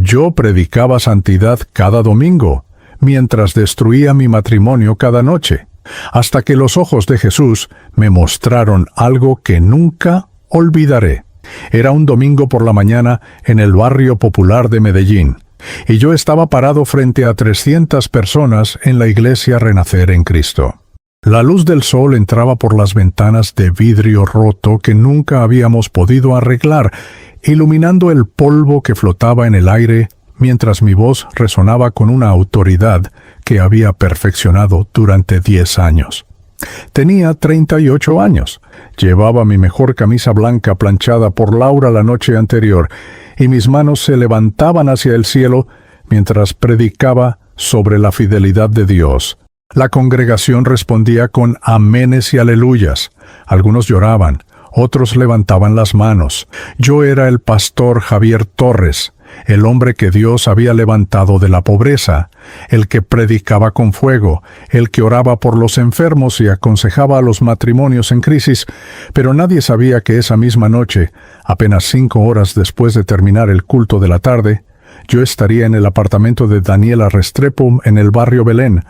Yo predicaba santidad cada domingo, mientras destruía mi matrimonio cada noche, hasta que los ojos de Jesús me mostraron algo que nunca olvidaré. Era un domingo por la mañana en el barrio popular de Medellín, y yo estaba parado frente a 300 personas en la iglesia Renacer en Cristo. La luz del sol entraba por las ventanas de vidrio roto que nunca habíamos podido arreglar, iluminando el polvo que flotaba en el aire, mientras mi voz resonaba con una autoridad que había perfeccionado durante 10 años. Tenía 38 años, llevaba mi mejor camisa blanca planchada por Laura la noche anterior, y mis manos se levantaban hacia el cielo mientras predicaba sobre la fidelidad de Dios. La congregación respondía con amenes y aleluyas. Algunos lloraban, otros levantaban las manos. Yo era el pastor Javier Torres, el hombre que Dios había levantado de la pobreza, el que predicaba con fuego, el que oraba por los enfermos y aconsejaba a los matrimonios en crisis, pero nadie sabía que esa misma noche, apenas 5 horas después de terminar el culto de la tarde, yo estaría en el apartamento de Daniela Restrepo en el barrio Belén.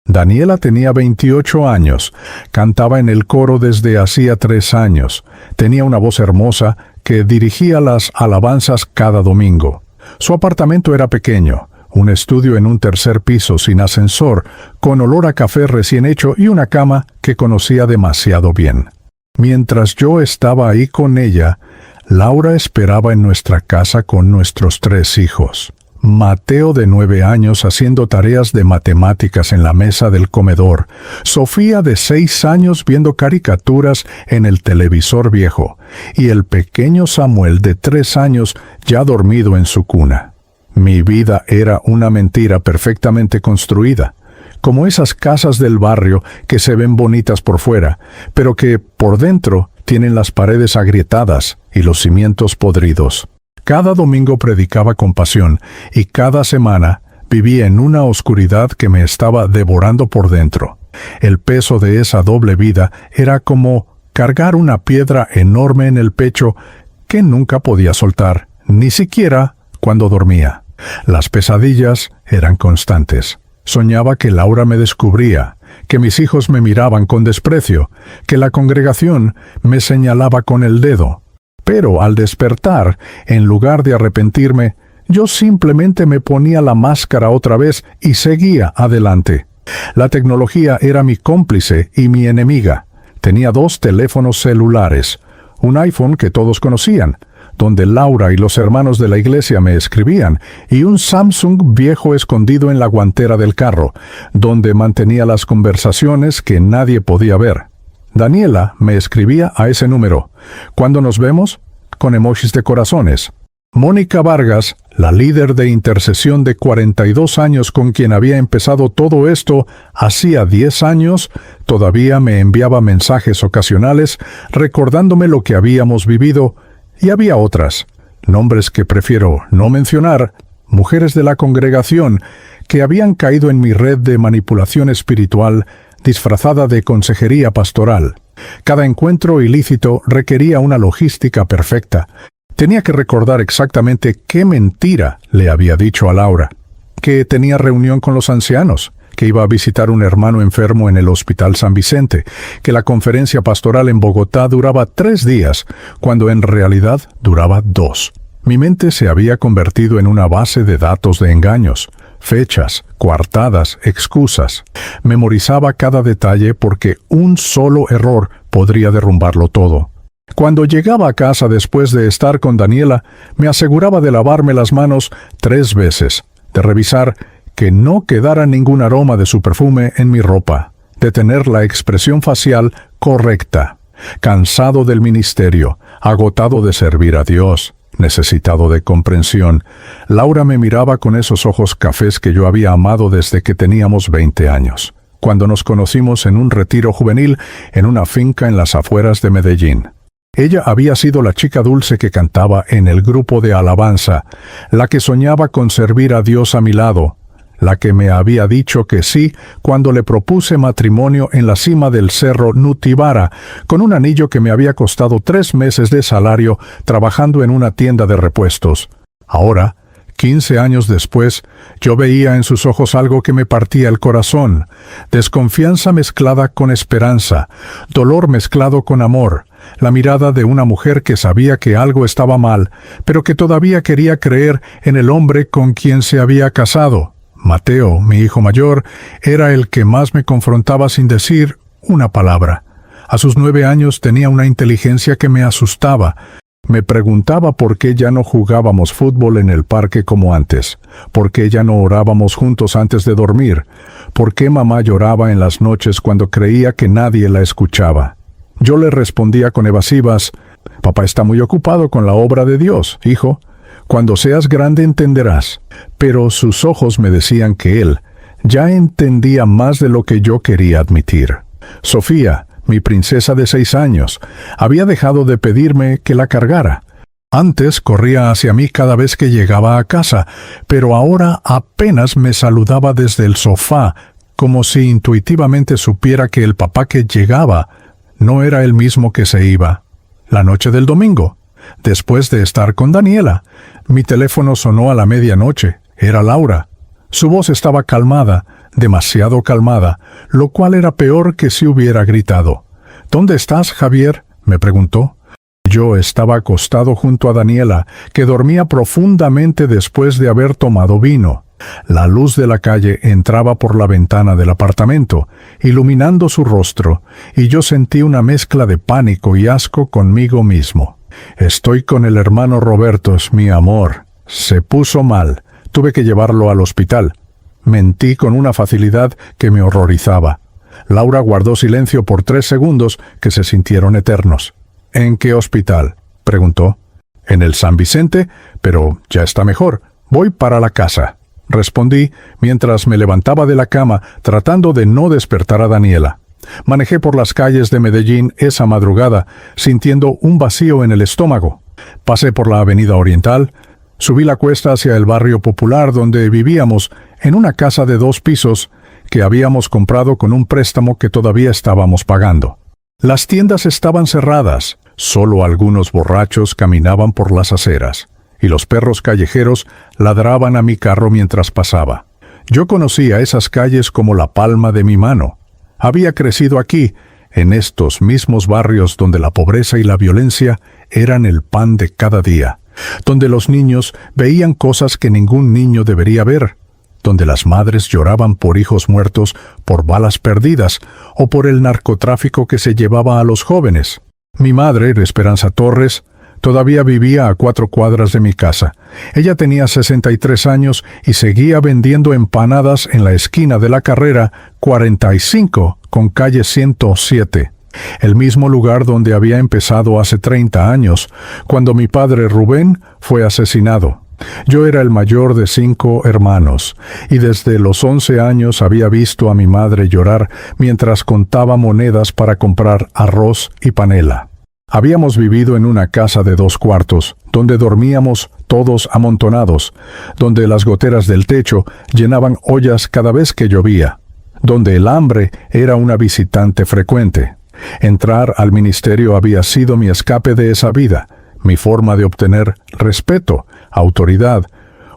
Daniela tenía 28 años, cantaba en el coro desde hacía 3 años, tenía una voz hermosa que dirigía las alabanzas cada domingo. Su apartamento era pequeño, un estudio en un 3er piso sin ascensor, con olor a café recién hecho y una cama que conocía demasiado bien. Mientras yo estaba ahí con ella, Laura esperaba en nuestra casa con nuestros 3 hijos. Mateo de 9 años haciendo tareas de matemáticas en la mesa del comedor, Sofía de 6 años viendo caricaturas en el televisor viejo, y el pequeño Samuel de 3 años ya dormido en su cuna. Mi vida era una mentira perfectamente construida, como esas casas del barrio que se ven bonitas por fuera, pero que por dentro tienen las paredes agrietadas y los cimientos podridos. Cada domingo predicaba con pasión y cada semana vivía en una oscuridad que me estaba devorando por dentro. El peso de esa doble vida era como cargar una piedra enorme en el pecho que nunca podía soltar, ni siquiera cuando dormía. Las pesadillas eran constantes. Soñaba que Laura me descubría, que mis hijos me miraban con desprecio, que la congregación me señalaba con el dedo. Pero al despertar, en lugar de arrepentirme, yo simplemente me ponía la máscara otra vez y seguía adelante. La tecnología era mi cómplice y mi enemiga. Tenía 2 teléfonos celulares, un iPhone que todos conocían, donde Laura y los hermanos de la iglesia me escribían, y un Samsung viejo escondido en la guantera del carro, donde mantenía las conversaciones que nadie podía ver. Daniela me escribía a ese número. ¿Cuándo nos vemos? Con emojis de corazones. Mónica Vargas, la líder de intercesión de 42 años con quien había empezado todo esto hacía 10 años, todavía me enviaba mensajes ocasionales recordándome lo que habíamos vivido, y había otras, nombres que prefiero no mencionar, mujeres de la congregación que habían caído en mi red de manipulación espiritual disfrazada de consejería pastoral. Cada encuentro ilícito requería una logística perfecta. Tenía que recordar exactamente qué mentira le había dicho a Laura, que tenía reunión con los ancianos, que iba a visitar un hermano enfermo en el Hospital San Vicente, que la conferencia pastoral en Bogotá duraba 3 días, cuando en realidad duraba 2. Mi mente se había convertido en una base de datos de engaños, fechas, coartadas, excusas. Memorizaba cada detalle porque un solo error podría derrumbarlo todo. Cuando llegaba a casa después de estar con Daniela, me aseguraba de lavarme las manos 3 veces, de revisar que no quedara ningún aroma de su perfume en mi ropa, de tener la expresión facial correcta. Cansado del ministerio, agotado de servir a Dios, necesitado de comprensión, Laura me miraba con esos ojos cafés que yo había amado desde que teníamos 20 años, cuando nos conocimos en un retiro juvenil en una finca en las afueras de Medellín. Ella había sido la chica dulce que cantaba en el grupo de alabanza, la que soñaba con servir a Dios a mi lado, la que me había dicho que sí cuando le propuse matrimonio en la cima del cerro Nutibara, con un anillo que me había costado 3 meses de salario trabajando en una tienda de repuestos. Ahora, 15 años después, yo veía en sus ojos algo que me partía el corazón, desconfianza mezclada con esperanza, dolor mezclado con amor, la mirada de una mujer que sabía que algo estaba mal, pero que todavía quería creer en el hombre con quien se había casado. Mateo, mi hijo mayor, era el que más me confrontaba sin decir una palabra. A sus 9 años tenía una inteligencia que me asustaba. Me preguntaba por qué ya no jugábamos fútbol en el parque como antes, por qué ya no orábamos juntos antes de dormir, por qué mamá lloraba en las noches cuando creía que nadie la escuchaba. Yo le respondía con evasivas: «Papá está muy ocupado con la obra de Dios, hijo. Cuando seas grande entenderás». Pero sus ojos me decían que él ya entendía más de lo que yo quería admitir. Sofía, mi princesa de 6 años, había dejado de pedirme que la cargara. Antes corría hacia mí cada vez que llegaba a casa, pero ahora apenas me saludaba desde el sofá, como si intuitivamente supiera que el papá que llegaba no era el mismo que se iba. La noche del domingo, después de estar con Daniela, mi teléfono sonó a la medianoche. Era Laura. Su voz estaba calmada, demasiado calmada, lo cual era peor que si hubiera gritado. «¿Dónde estás, Javier?», me preguntó. Yo estaba acostado junto a Daniela, que dormía profundamente después de haber tomado vino. La luz de la calle entraba por la ventana del apartamento, iluminando su rostro, y yo sentí una mezcla de pánico y asco conmigo mismo. «Estoy con el hermano Roberto, mi amor. Se puso mal. Tuve que llevarlo al hospital». Mentí con una facilidad que me horrorizaba. Laura guardó silencio por 3 segundos que se sintieron eternos. «¿En qué hospital?», preguntó. «En el San Vicente, pero ya está mejor. Voy para la casa», respondí mientras me levantaba de la cama tratando de no despertar a Daniela. Manejé por las calles de Medellín esa madrugada, sintiendo un vacío en el estómago. Pasé por la Avenida Oriental, subí la cuesta hacia el barrio popular donde vivíamos, en una casa de 2 pisos que habíamos comprado con un préstamo que todavía estábamos pagando. Las tiendas estaban cerradas, solo algunos borrachos caminaban por las aceras, y los perros callejeros ladraban a mi carro mientras pasaba. Yo conocía esas calles como la palma de mi mano. Había crecido aquí, en estos mismos barrios donde la pobreza y la violencia eran el pan de cada día, donde los niños veían cosas que ningún niño debería ver, donde las madres lloraban por hijos muertos, por balas perdidas o por el narcotráfico que se llevaba a los jóvenes. Mi madre, Esperanza Torres, todavía vivía a 4 cuadras de mi casa. Ella tenía 63 años y seguía vendiendo empanadas en la esquina de la carrera 45 con calle 107. El mismo lugar donde había empezado hace 30 años, cuando mi padre Rubén fue asesinado. Yo era el mayor de 5 hermanos, y desde los 11 años había visto a mi madre llorar mientras contaba monedas para comprar arroz y panela. Habíamos vivido en una casa de 2 cuartos, donde dormíamos todos amontonados, donde las goteras del techo llenaban ollas cada vez que llovía, donde el hambre era una visitante frecuente. Entrar al ministerio había sido mi escape de esa vida, mi forma de obtener respeto, autoridad,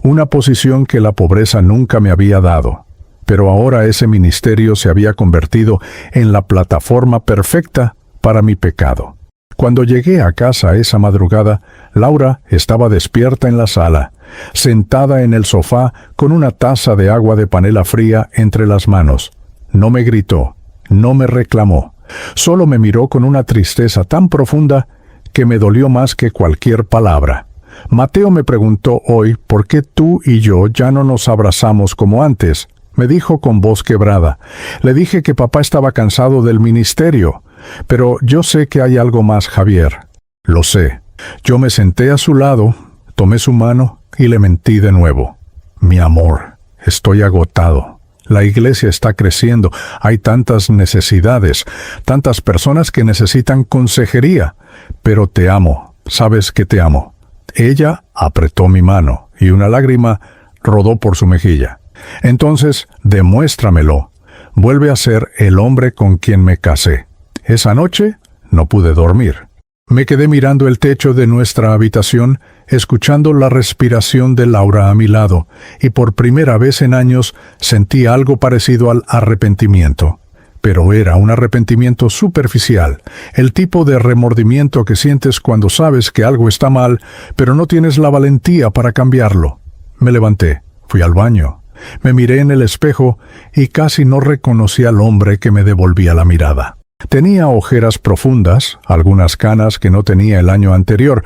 una posición que la pobreza nunca me había dado. Pero ahora ese ministerio se había convertido en la plataforma perfecta para mi pecado. Cuando llegué a casa esa madrugada, Laura estaba despierta en la sala, sentada en el sofá con una taza de agua de panela fría entre las manos. No me gritó, no me reclamó, solo me miró con una tristeza tan profunda que me dolió más que cualquier palabra. Mateo me preguntó hoy por qué tú y yo ya no nos abrazamos como antes. Me dijo con voz quebrada. Le dije que papá estaba cansado del ministerio. Pero yo sé que hay algo más, Javier. Lo sé. Yo me senté a su lado, tomé su mano y le mentí de nuevo. Mi amor, estoy agotado. La iglesia está creciendo. Hay tantas necesidades, tantas personas que necesitan consejería. Pero te amo. Sabes que te amo. Ella apretó mi mano y una lágrima rodó por su mejilla. Entonces, demuéstramelo. Vuelve a ser el hombre con quien me casé. Esa noche no pude dormir. Me quedé mirando el techo de nuestra habitación, escuchando la respiración de Laura a mi lado, y por primera vez en años sentí algo parecido al arrepentimiento. Pero era un arrepentimiento superficial, el tipo de remordimiento que sientes cuando sabes que algo está mal, pero no tienes la valentía para cambiarlo. Me levanté, fui al baño, me miré en el espejo y casi no reconocí al hombre que me devolvía la mirada. Tenía ojeras profundas, algunas canas que no tenía el año anterior,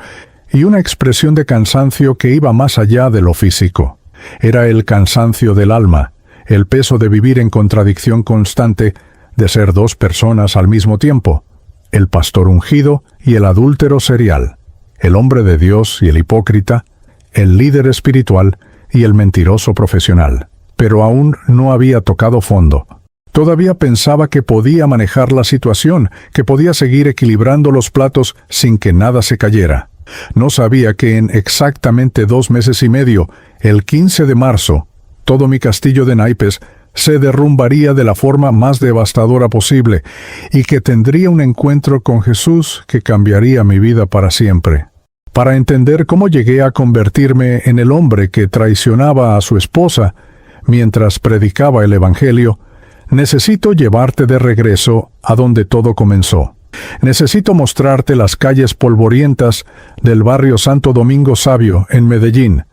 y una expresión de cansancio que iba más allá de lo físico. Era el cansancio del alma, el peso de vivir en contradicción constante, de ser dos personas al mismo tiempo, el pastor ungido y el adúltero serial, el hombre de Dios y el hipócrita, el líder espiritual y el mentiroso profesional. Pero aún no había tocado fondo. Todavía pensaba que podía manejar la situación, que podía seguir equilibrando los platos sin que nada se cayera. No sabía que en exactamente 2 meses y medio, el 15 de marzo, todo mi castillo de naipes se derrumbaría de la forma más devastadora posible y que tendría un encuentro con Jesús que cambiaría mi vida para siempre. Para entender cómo llegué a convertirme en el hombre que traicionaba a su esposa mientras predicaba el Evangelio, necesito llevarte de regreso a donde todo comenzó. Necesito mostrarte las calles polvorientas del barrio Santo Domingo Sabio en Medellín,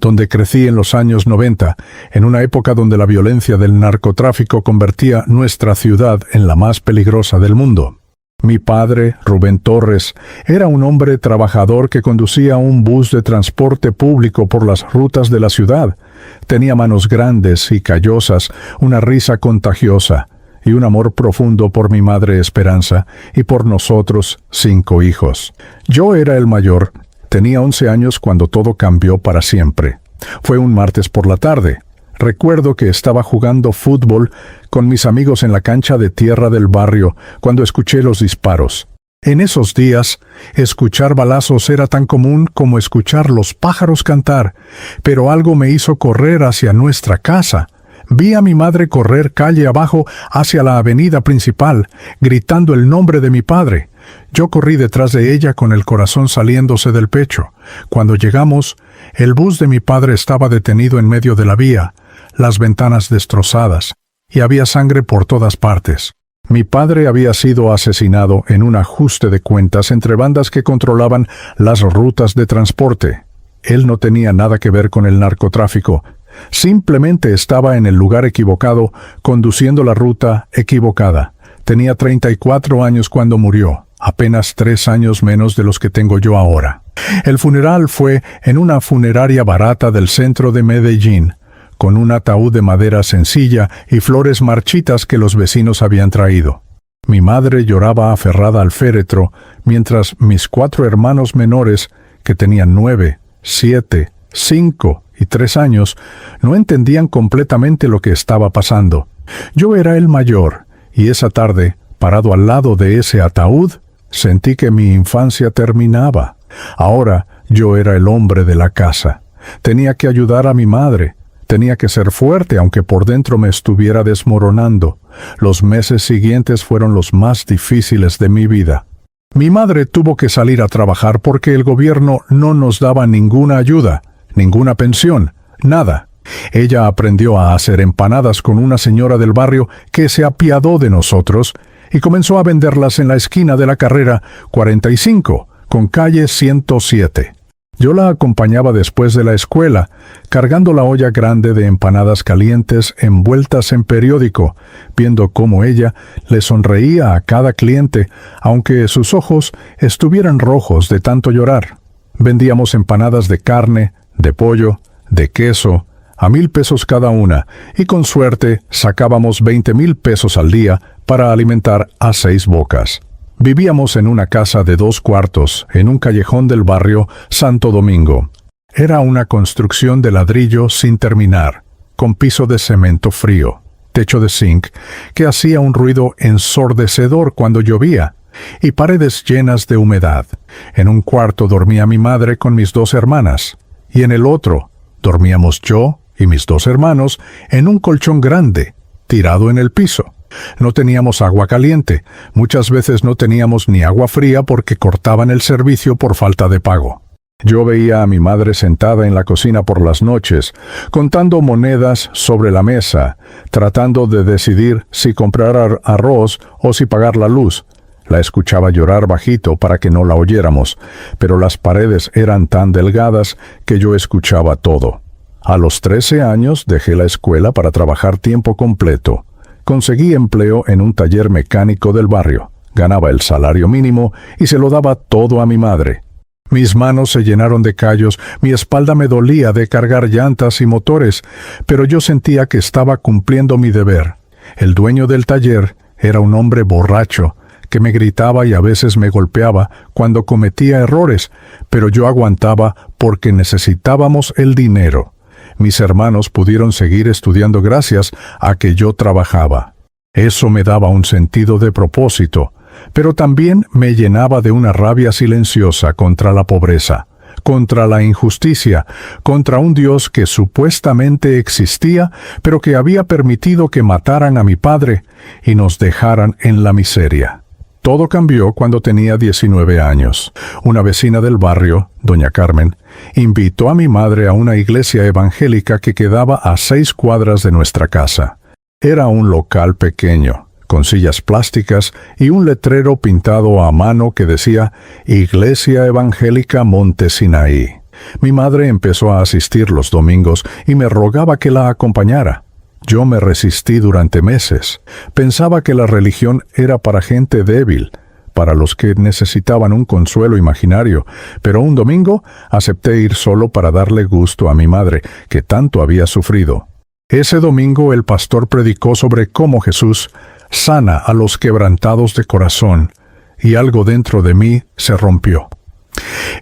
donde crecí en los años 90, en una época donde la violencia del narcotráfico convertía nuestra ciudad en la más peligrosa del mundo. Mi padre, Rubén Torres, era un hombre trabajador que conducía un bus de transporte público por las rutas de la ciudad. Tenía manos grandes y callosas, una risa contagiosa y un amor profundo por mi madre Esperanza y por nosotros 5 hijos. Yo era el mayor. Tenía 11 años cuando todo cambió para siempre. Fue un martes por la tarde. Recuerdo que estaba jugando fútbol con mis amigos en la cancha de tierra del barrio cuando escuché los disparos. En esos días, escuchar balazos era tan común como escuchar los pájaros cantar, pero algo me hizo correr hacia nuestra casa. Vi a mi madre correr calle abajo hacia la avenida principal, gritando el nombre de mi padre. Yo corrí detrás de ella con el corazón saliéndose del pecho. Cuando llegamos, el bus de mi padre estaba detenido en medio de la vía, las ventanas destrozadas, y había sangre por todas partes. Mi padre había sido asesinado en un ajuste de cuentas entre bandas que controlaban las rutas de transporte. Él no tenía nada que ver con el narcotráfico. Simplemente estaba en el lugar equivocado, conduciendo la ruta equivocada. Tenía 34 años cuando murió, apenas 3 años menos de los que tengo yo ahora. El funeral fue en una funeraria barata del centro de Medellín, con un ataúd de madera sencilla y flores marchitas que los vecinos habían traído. Mi madre lloraba aferrada al féretro, mientras mis 4 hermanos menores, que tenían 9, 7, 5 y 3 años, no entendían completamente lo que estaba pasando. Yo era el mayor, y esa tarde, parado al lado de ese ataúd, sentí que mi infancia terminaba. Ahora yo era el hombre de la casa. Tenía que ayudar a mi madre. Tenía que ser fuerte aunque por dentro me estuviera desmoronando. Los meses siguientes fueron los más difíciles de mi vida. Mi madre tuvo que salir a trabajar porque el gobierno no nos daba ninguna ayuda, ninguna pensión, nada. Ella aprendió a hacer empanadas con una señora del barrio que se apiadó de nosotros y comenzó a venderlas en la esquina de la carrera 45 con calle 107. Yo la acompañaba después de la escuela, cargando la olla grande de empanadas calientes envueltas en periódico, viendo cómo ella le sonreía a cada cliente, aunque sus ojos estuvieran rojos de tanto llorar. Vendíamos empanadas de carne, de pollo, de queso, a 1,000 pesos cada una, y con suerte sacábamos 20,000 pesos al día para alimentar a 6 bocas. Vivíamos en una casa de 2 cuartos, en un callejón del barrio Santo Domingo. Era una construcción de ladrillo sin terminar, con piso de cemento frío, techo de zinc, que hacía un ruido ensordecedor cuando llovía, y paredes llenas de humedad. En un cuarto dormía mi madre con mis 2 hermanas, y en el otro dormíamos yo y mis 2 hermanos en un colchón grande, tirado en el piso. No teníamos agua caliente. Muchas veces no teníamos ni agua fría porque cortaban el servicio por falta de pago. Yo veía a mi madre sentada en la cocina por las noches, contando monedas sobre la mesa, tratando de decidir si comprar arroz o si pagar la luz. La escuchaba llorar bajito para que no la oyéramos, pero las paredes eran tan delgadas que yo escuchaba todo. A los 13 años dejé la escuela para trabajar tiempo completo. Conseguí empleo en un taller mecánico del barrio. Ganaba el salario mínimo y se lo daba todo a mi madre. Mis manos se llenaron de callos, mi espalda me dolía de cargar llantas y motores, pero yo sentía que estaba cumpliendo mi deber. El dueño del taller era un hombre borracho, que me gritaba y a veces me golpeaba cuando cometía errores, pero yo aguantaba porque necesitábamos el dinero. Mis hermanos pudieron seguir estudiando gracias a que yo trabajaba. Eso me daba un sentido de propósito, pero también me llenaba de una rabia silenciosa contra la pobreza, contra la injusticia, contra un Dios que supuestamente existía, pero que había permitido que mataran a mi padre y nos dejaran en la miseria. Todo cambió cuando tenía 19 años. Una vecina del barrio, doña Carmen, invitó a mi madre a una iglesia evangélica que quedaba a 6 cuadras de nuestra casa. Era un local pequeño, con sillas plásticas y un letrero pintado a mano que decía Iglesia Evangélica Monte Sinaí. Mi madre empezó a asistir los domingos y me rogaba que la acompañara. Yo me resistí durante meses. Pensaba que la religión era para gente débil, para los que necesitaban un consuelo imaginario, pero un domingo acepté ir solo para darle gusto a mi madre, que tanto había sufrido. Ese domingo el pastor predicó sobre cómo Jesús sana a los quebrantados de corazón, y algo dentro de mí se rompió.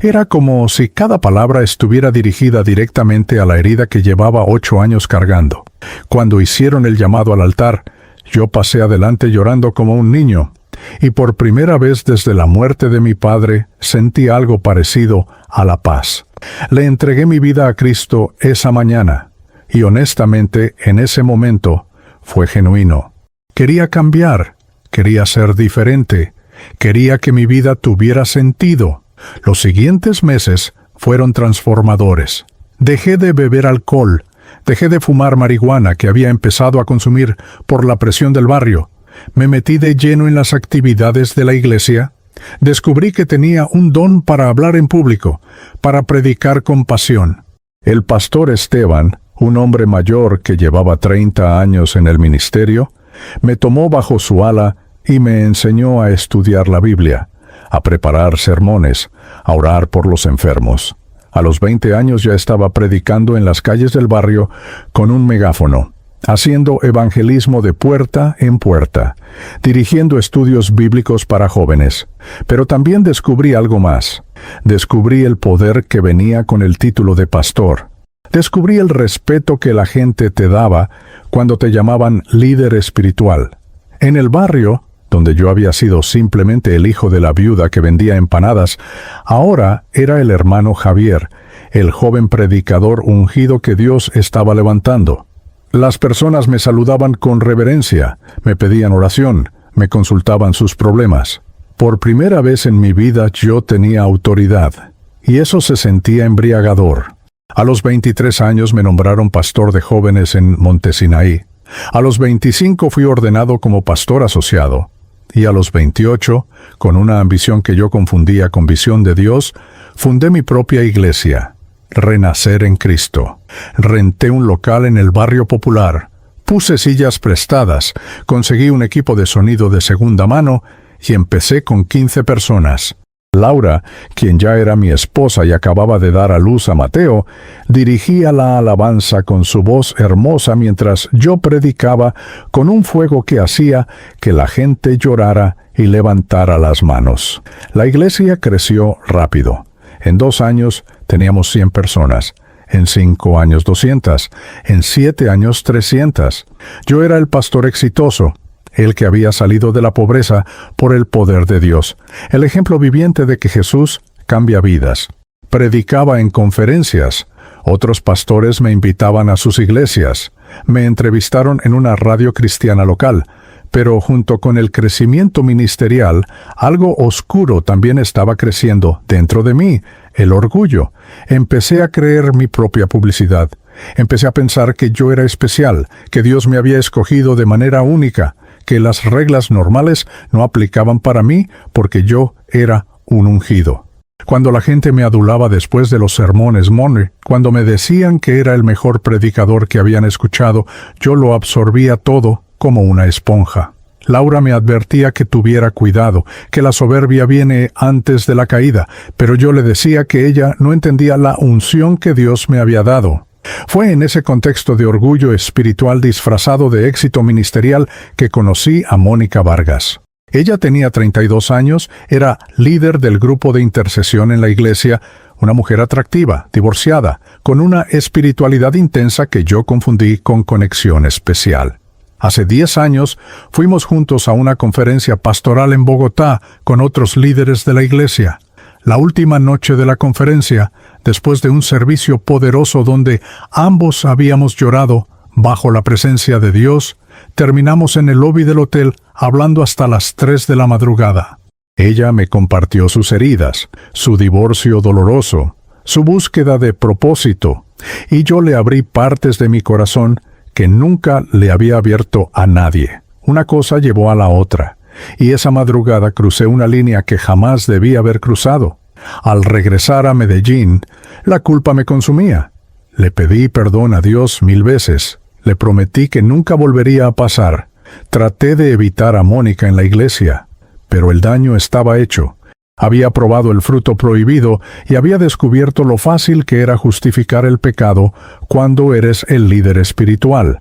Era como si cada palabra estuviera dirigida directamente a la herida que llevaba 8 años cargando. Cuando hicieron el llamado al altar, yo pasé adelante llorando como un niño, y por primera vez desde la muerte de mi padre sentí algo parecido a la paz. Le entregué mi vida a Cristo esa mañana, y honestamente en ese momento fue genuino. Quería cambiar, quería ser diferente, quería que mi vida tuviera sentido. Los siguientes meses fueron transformadores. Dejé de beber alcohol, dejé de fumar marihuana que había empezado a consumir por la presión del barrio. Me metí de lleno en las actividades de la iglesia. Descubrí que tenía un don para hablar en público, para predicar con pasión. El pastor Esteban, un hombre mayor que llevaba 30 años en el ministerio, me tomó bajo su ala y me enseñó a estudiar la Biblia, a preparar sermones, a orar por los enfermos. A los 20 años ya estaba predicando en las calles del barrio con un megáfono, haciendo evangelismo de puerta en puerta, dirigiendo estudios bíblicos para jóvenes. Pero también descubrí algo más. Descubrí el poder que venía con el título de pastor. Descubrí el respeto que la gente te daba cuando te llamaban líder espiritual. En el barrio, donde yo había sido simplemente el hijo de la viuda que vendía empanadas, ahora era el hermano Javier, el joven predicador ungido que Dios estaba levantando. Las personas me saludaban con reverencia, me pedían oración, me consultaban sus problemas. Por primera vez en mi vida yo tenía autoridad, y eso se sentía embriagador. A los 23 años me nombraron pastor de jóvenes en Monte Sinaí. A los 25 fui ordenado como pastor asociado. Y a los 28, con una ambición que yo confundía con visión de Dios, fundé mi propia iglesia, Renacer en Cristo. Renté un local en el barrio popular, puse sillas prestadas, conseguí un equipo de sonido de segunda mano y empecé con 15 personas. Laura, quien ya era mi esposa y acababa de dar a luz a Mateo, dirigía la alabanza con su voz hermosa mientras yo predicaba con un fuego que hacía que la gente llorara y levantara las manos. La iglesia creció rápido. En 2 años teníamos 100 personas, en 5 años 200, en 7 años 300. Yo era el pastor exitoso, el que había salido de la pobreza por el poder de Dios, el ejemplo viviente de que Jesús cambia vidas. Predicaba en conferencias. Otros pastores me invitaban a sus iglesias. Me entrevistaron en una radio cristiana local. Pero junto con el crecimiento ministerial, algo oscuro también estaba creciendo dentro de mí, el orgullo. Empecé a creer mi propia publicidad. Empecé a pensar que yo era especial, que Dios me había escogido de manera única, que las reglas normales no aplicaban para mí porque yo era un ungido. Cuando la gente me adulaba después de los sermones Money, cuando me decían que era el mejor predicador que habían escuchado, yo lo absorbía todo como una esponja. Laura me advertía que tuviera cuidado, que la soberbia viene antes de la caída, pero yo le decía que ella no entendía la unción que Dios me había dado. Fue en ese contexto de orgullo espiritual disfrazado de éxito ministerial que conocí a Mónica Vargas. Ella tenía 32 años, era líder del grupo de intercesión en la iglesia, una mujer atractiva, divorciada, con una espiritualidad intensa que yo confundí con conexión especial. Hace 10 años fuimos juntos a una conferencia pastoral en Bogotá con otros líderes de la iglesia. La última noche de la conferencia, después de un servicio poderoso donde ambos habíamos llorado bajo la presencia de Dios, terminamos en el lobby del hotel hablando hasta las 3 de la madrugada. Ella me compartió sus heridas, su divorcio doloroso, su búsqueda de propósito, y yo le abrí partes de mi corazón que nunca le había abierto a nadie. Una cosa llevó a la otra, y esa madrugada crucé una línea que jamás debí haber cruzado. Al regresar a Medellín, la culpa me consumía. Le pedí perdón a Dios 1000 veces. Le prometí que nunca volvería a pasar. Traté de evitar a Mónica en la iglesia, pero el daño estaba hecho. Había probado el fruto prohibido y había descubierto lo fácil que era justificar el pecado cuando eres el líder espiritual.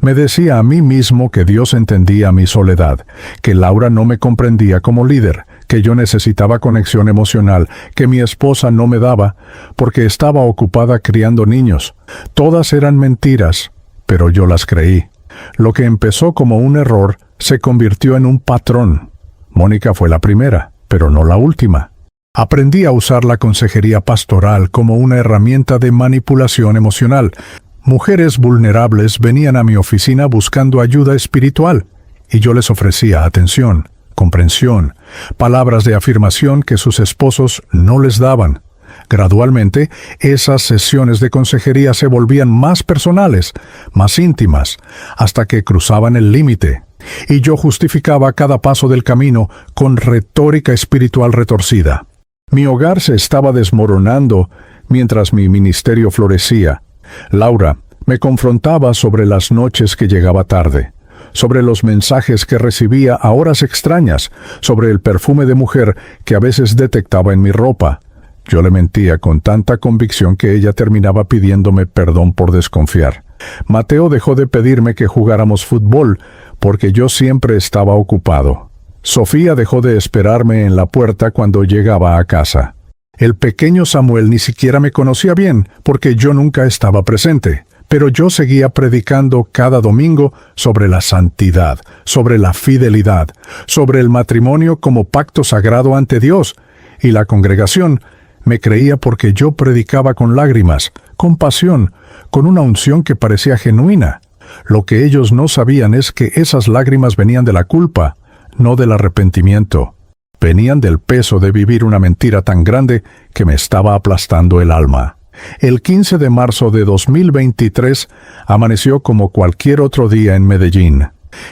Me decía a mí mismo que Dios entendía mi soledad, que Laura no me comprendía como líder, que yo necesitaba conexión emocional, que mi esposa no me daba, porque estaba ocupada criando niños. Todas eran mentiras, pero yo las creí. Lo que empezó como un error se convirtió en un patrón. Mónica fue la primera, pero no la última. Aprendí a usar la consejería pastoral como una herramienta de manipulación emocional. Mujeres vulnerables venían a mi oficina buscando ayuda espiritual, y yo les ofrecía atención, comprensión, palabras de afirmación que sus esposos no les daban. Gradualmente, esas sesiones de consejería se volvían más personales, más íntimas, hasta que cruzaban el límite, y yo justificaba cada paso del camino con retórica espiritual retorcida. Mi hogar se estaba desmoronando mientras mi ministerio florecía. Laura me confrontaba sobre las noches que llegaba tarde, sobre los mensajes que recibía a horas extrañas, sobre el perfume de mujer que a veces detectaba en mi ropa. Yo le mentía con tanta convicción que ella terminaba pidiéndome perdón por desconfiar. Mateo dejó de pedirme que jugáramos fútbol porque yo siempre estaba ocupado. Sofía dejó de esperarme en la puerta cuando llegaba a casa. El pequeño Samuel ni siquiera me conocía bien porque yo nunca estaba presente, pero yo seguía predicando cada domingo sobre la santidad, sobre la fidelidad, sobre el matrimonio como pacto sagrado ante Dios, y la congregación me creía porque yo predicaba con lágrimas, con pasión, con una unción que parecía genuina. Lo que ellos no sabían es que esas lágrimas venían de la culpa, no del arrepentimiento. Venían del peso de vivir una mentira tan grande que me estaba aplastando el alma. El 15 de marzo de 2023 amaneció como cualquier otro día en Medellín.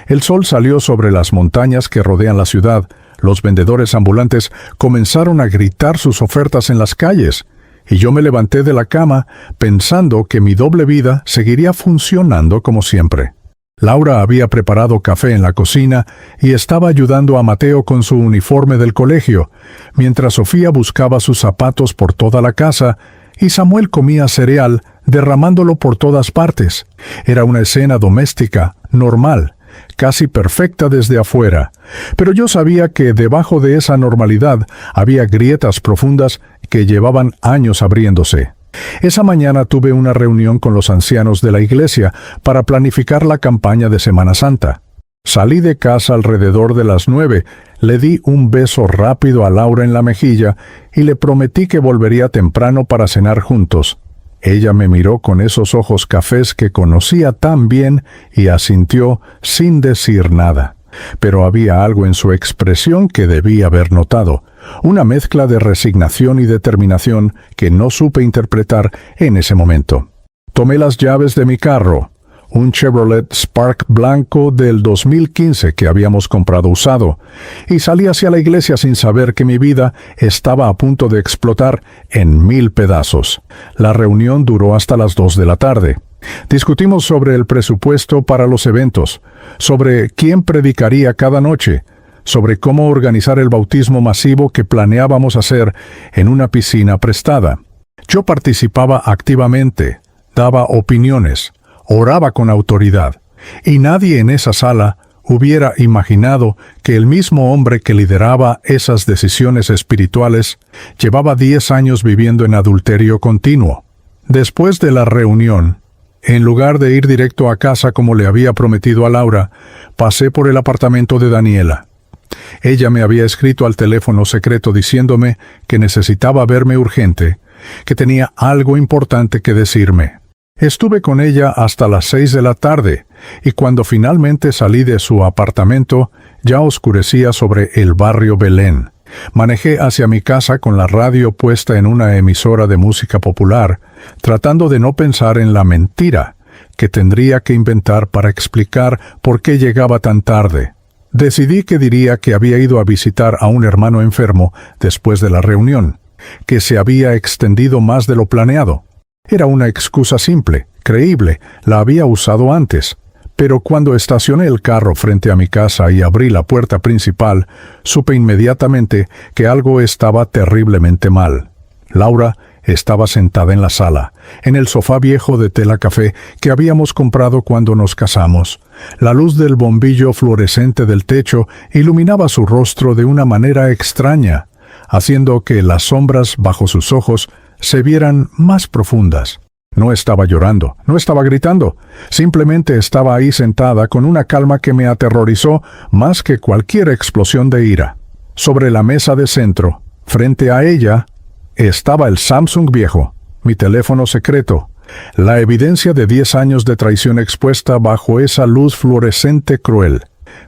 El sol salió sobre las montañas que rodean la ciudad. Los vendedores ambulantes comenzaron a gritar sus ofertas en las calles, y yo me levanté de la cama pensando que mi doble vida seguiría funcionando como siempre. Laura había preparado café en la cocina y estaba ayudando a Mateo con su uniforme del colegio, mientras Sofía buscaba sus zapatos por toda la casa y Samuel comía cereal derramándolo por todas partes. Era una escena doméstica, normal, casi perfecta desde afuera, pero yo sabía que debajo de esa normalidad había grietas profundas que llevaban años abriéndose. Esa mañana tuve una reunión con los ancianos de la iglesia para planificar la campaña de Semana Santa. Salí de casa alrededor de las 9, le di un beso rápido a Laura en la mejilla y le prometí que volvería temprano para cenar juntos. Ella me miró con esos ojos cafés que conocía tan bien y asintió sin decir nada. pero había algo en su expresión que debí haber notado, una mezcla de resignación y determinación que no supe interpretar en ese momento. Tomé las llaves de mi carro, un Chevrolet Spark blanco del 2015 que habíamos comprado usado, y salí hacia la iglesia sin saber que mi vida estaba a punto de explotar en 1000 pedazos. La reunión duró hasta las 2 de la tarde. Discutimos sobre el presupuesto para los eventos, sobre quién predicaría cada noche, sobre cómo organizar el bautismo masivo que planeábamos hacer en una piscina prestada. Yo participaba activamente, daba opiniones, oraba con autoridad, y nadie en esa sala hubiera imaginado que el mismo hombre que lideraba esas decisiones espirituales llevaba 10 años viviendo en adulterio continuo. Después de la reunión, en lugar de ir directo a casa como le había prometido a Laura, pasé por el apartamento de Daniela. Ella me había escrito al teléfono secreto diciéndome que necesitaba verme urgente, que tenía algo importante que decirme. Estuve con ella hasta las 6 de la tarde, y cuando finalmente salí de su apartamento, ya oscurecía sobre el barrio Belén. Manejé hacia mi casa con la radio puesta en una emisora de música popular, tratando de no pensar en la mentira que tendría que inventar para explicar por qué llegaba tan tarde. Decidí que diría que había ido a visitar a un hermano enfermo después de la reunión, que se había extendido más de lo planeado. Era una excusa simple, creíble, la había usado antes. Pero cuando estacioné el carro frente a mi casa y abrí la puerta principal, supe inmediatamente que algo estaba terriblemente mal. Laura estaba sentada en la sala, en el sofá viejo de tela café que habíamos comprado cuando nos casamos. La luz del bombillo fluorescente del techo iluminaba su rostro de una manera extraña, haciendo que las sombras bajo sus ojos se vieran más profundas. No estaba llorando, no estaba gritando, simplemente estaba ahí sentada con una calma que me aterrorizó más que cualquier explosión de ira. Sobre la mesa de centro, frente a ella, estaba el Samsung viejo, mi teléfono secreto, la evidencia de 10 años de traición expuesta bajo esa luz fluorescente cruel.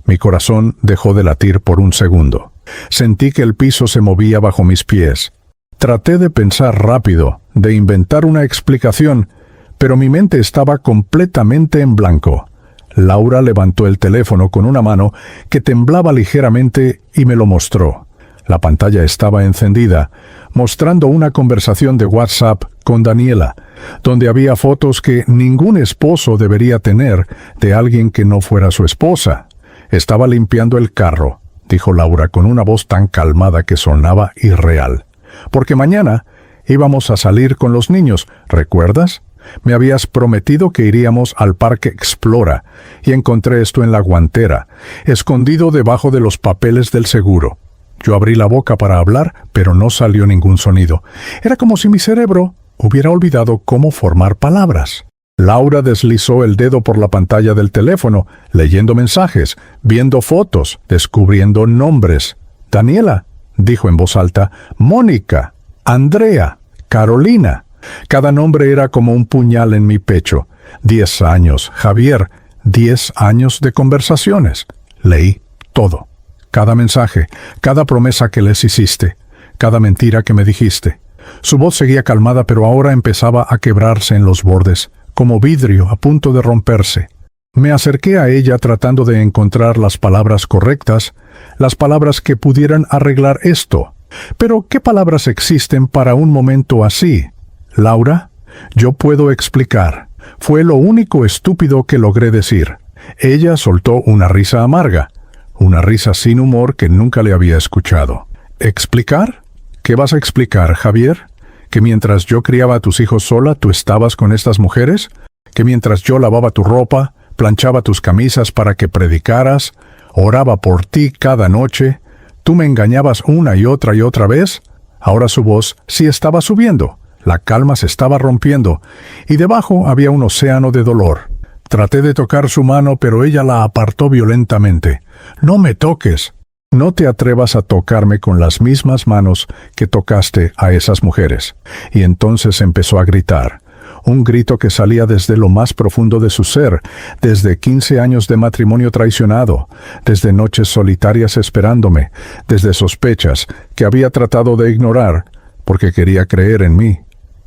Mi corazón dejó de latir por un segundo. Sentí que el piso se movía bajo mis pies. Traté de pensar rápido, de inventar una explicación, pero mi mente estaba completamente en blanco. Laura levantó el teléfono con una mano que temblaba ligeramente y me lo mostró. La pantalla estaba encendida, mostrando una conversación de WhatsApp con Daniela, donde había fotos que ningún esposo debería tener de alguien que no fuera su esposa. Estaba limpiando el carro, dijo Laura con una voz tan calmada que sonaba irreal. Porque mañana íbamos a salir con los niños, ¿recuerdas? Me habías prometido que iríamos al Parque Explora, y encontré esto en la guantera, escondido debajo de los papeles del seguro. Yo abrí la boca para hablar, pero no salió ningún sonido. Era como si mi cerebro hubiera olvidado cómo formar palabras. Laura deslizó el dedo por la pantalla del teléfono, leyendo mensajes, viendo fotos, descubriendo nombres. Daniela, dijo en voz alta, Mónica, Andrea, Carolina. Cada nombre era como un puñal en mi pecho. 10 años, Javier, 10 años de conversaciones. Leí todo. Cada mensaje, cada promesa que les hiciste, cada mentira que me dijiste. Su voz seguía calmada, pero ahora empezaba a quebrarse en los bordes, como vidrio a punto de romperse. Me acerqué a ella tratando de encontrar las palabras correctas, las palabras que pudieran arreglar esto. Pero, ¿qué palabras existen para un momento así? Laura, yo puedo explicar. Fue lo único estúpido que logré decir. Ella soltó una risa amarga, una risa sin humor que nunca le había escuchado. ¿Explicar? ¿Qué vas a explicar, Javier? ¿Que mientras yo criaba a tus hijos sola, tú estabas con estas mujeres? ¿Que mientras yo lavaba tu ropa, planchaba tus camisas para que predicaras, oraba por ti cada noche, tú me engañabas una y otra vez? Ahora su voz sí estaba subiendo, la calma se estaba rompiendo, y debajo había un océano de dolor. Traté de tocar su mano, pero ella la apartó violentamente. «No me toques. No te atrevas a tocarme con las mismas manos que tocaste a esas mujeres». Y entonces empezó a gritar. un grito que salía desde lo más profundo de su ser, desde 15 años de matrimonio traicionado, desde noches solitarias esperándome, desde sospechas que había tratado de ignorar porque quería creer en mí.